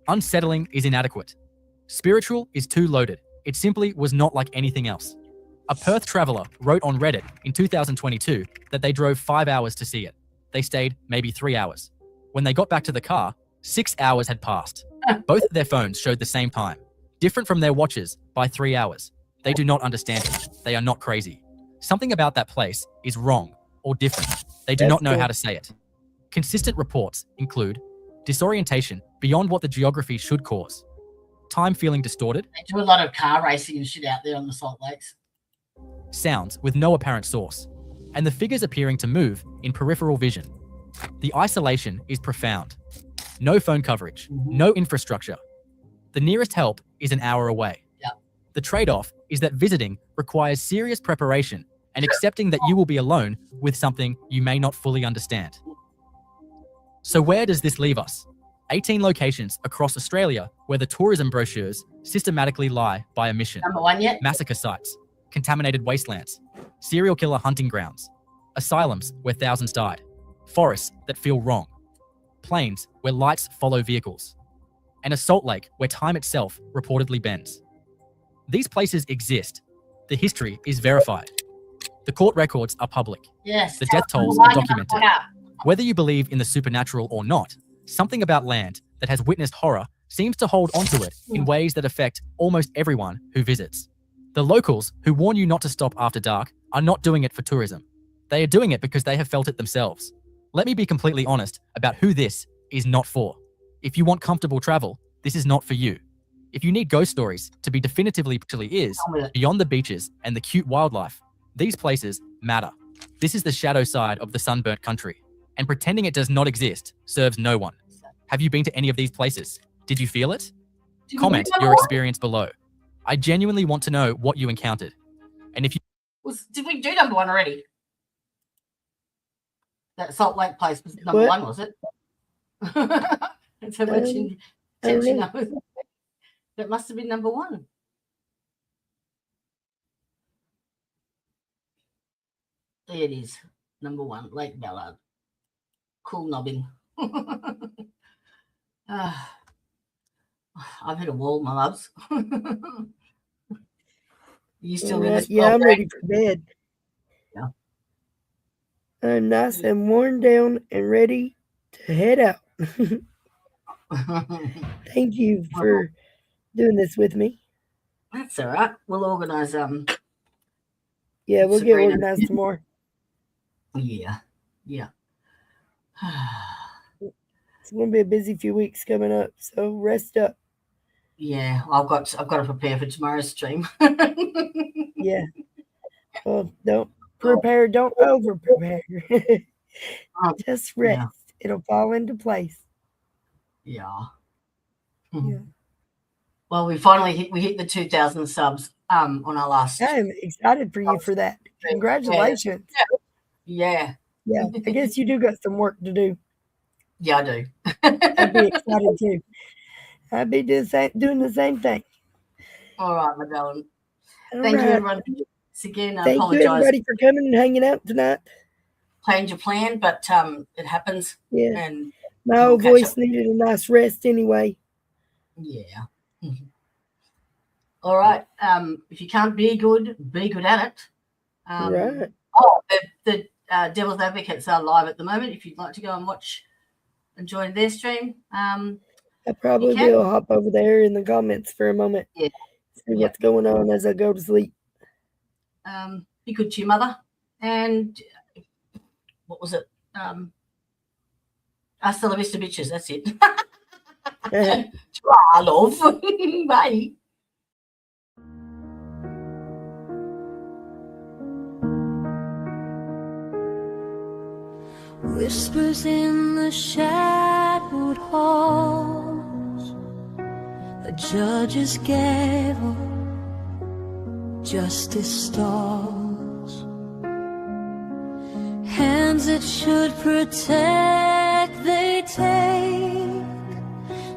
Unsettling is inadequate. Spiritual is too loaded. It simply was not like anything else. A Perth traveller wrote on Reddit in 2022 that they drove 5 hours to see it. They stayed maybe 3 hours. When they got back to the car, 6 hours had passed. Both of their phones showed the same time, different from their watches by 3 hours. They do not understand it. They are not crazy. Something about that place is wrong or different. They do not know how to say it. Consistent reports include disorientation beyond what the geography should cause, time feeling distorted. They do a lot of car racing and shit out there on the Salt Lakes. Sounds with no apparent source, and the figures appearing to move in peripheral vision. The isolation is profound. No phone coverage, no infrastructure. The nearest help is an hour away. The trade-off is that visiting requires serious preparation and accepting that you will be alone with something you may not fully understand. So where does this leave us? 18 locations across Australia where the tourism brochures systematically lie by omission. Number one yet? Massacre sites, contaminated wastelands, serial killer hunting grounds, asylums where thousands died, forests that feel wrong, plains where lights follow vehicles, and a salt lake where time itself reportedly bends. These places exist. The history is verified. The court records are public. Yes. The death tolls are documented. Whether you believe in the supernatural or not, something about land that has witnessed horror seems to hold onto it in ways that affect almost everyone who visits. The locals who warn you not to stop after dark are not doing it for tourism. They are doing it because they have felt it themselves. Let me be completely honest about who this is not for. If you want comfortable travel, this is not for you. If you need ghost stories to be definitively beyond the beaches and the cute wildlife, these places matter. This is the shadow side of the sunburnt country, and pretending it does not exist serves no one. Have you been to any of these places? Did you feel it? Comment your experience below. I genuinely want to know what you encountered. And if you... Did we do number one already? That Salt Lake place was number one, was it? That's how much attention I was. That must have been number one. There it is. Number one, Lake Ballard. Cool knobbing. I've hit a wall, my loves. You still in this? Yeah, I'm ready for bed. Yeah. I'm nice and worn down and ready to head out. Thank you for doing this with me. That's all right. We'll organise. Yeah, we'll get organized tomorrow. Yeah. Yeah. It's going to be a busy few weeks coming up, so rest up. Yeah, I've got to prepare for tomorrow's stream. Yeah. Well, don't prepare, don't over prepare. Just rest. Yeah. It'll fall into place. Yeah. Yeah. Well, we finally hit the 2,000 subs on our last. I'm excited for you for that. Congratulations. Yeah. Yeah. I guess you do got some work to do. Yeah, I do. I'd be excited too. I'd be doing the same thing. All right, my darling. All Thank you, right. everyone. Once again, I Thank you, apologize. everybody, for coming and hanging out tonight. Planned your plan, but it happens. Yeah. And My we'll old catch voice up. needed a nice rest anyway. Yeah. All right. If you can't be good at it. Right. Oh, the Devil's Advocates are live at the moment. If you'd like to go and watch and join their stream, I probably will hop over there in the comments for a moment. Yeah. See what's going on as I go to sleep. Be good to your mother. And what was it? Hasta la vista, bitches. That's it. Try, love. Bye. Whispers in the shadowed halls, the judge's gavel, justice stalls. Hands that should protect, they take,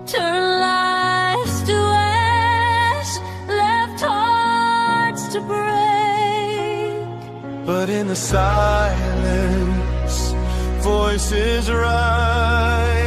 turn lives to ash, left hearts to break. But in the silence, voices rise.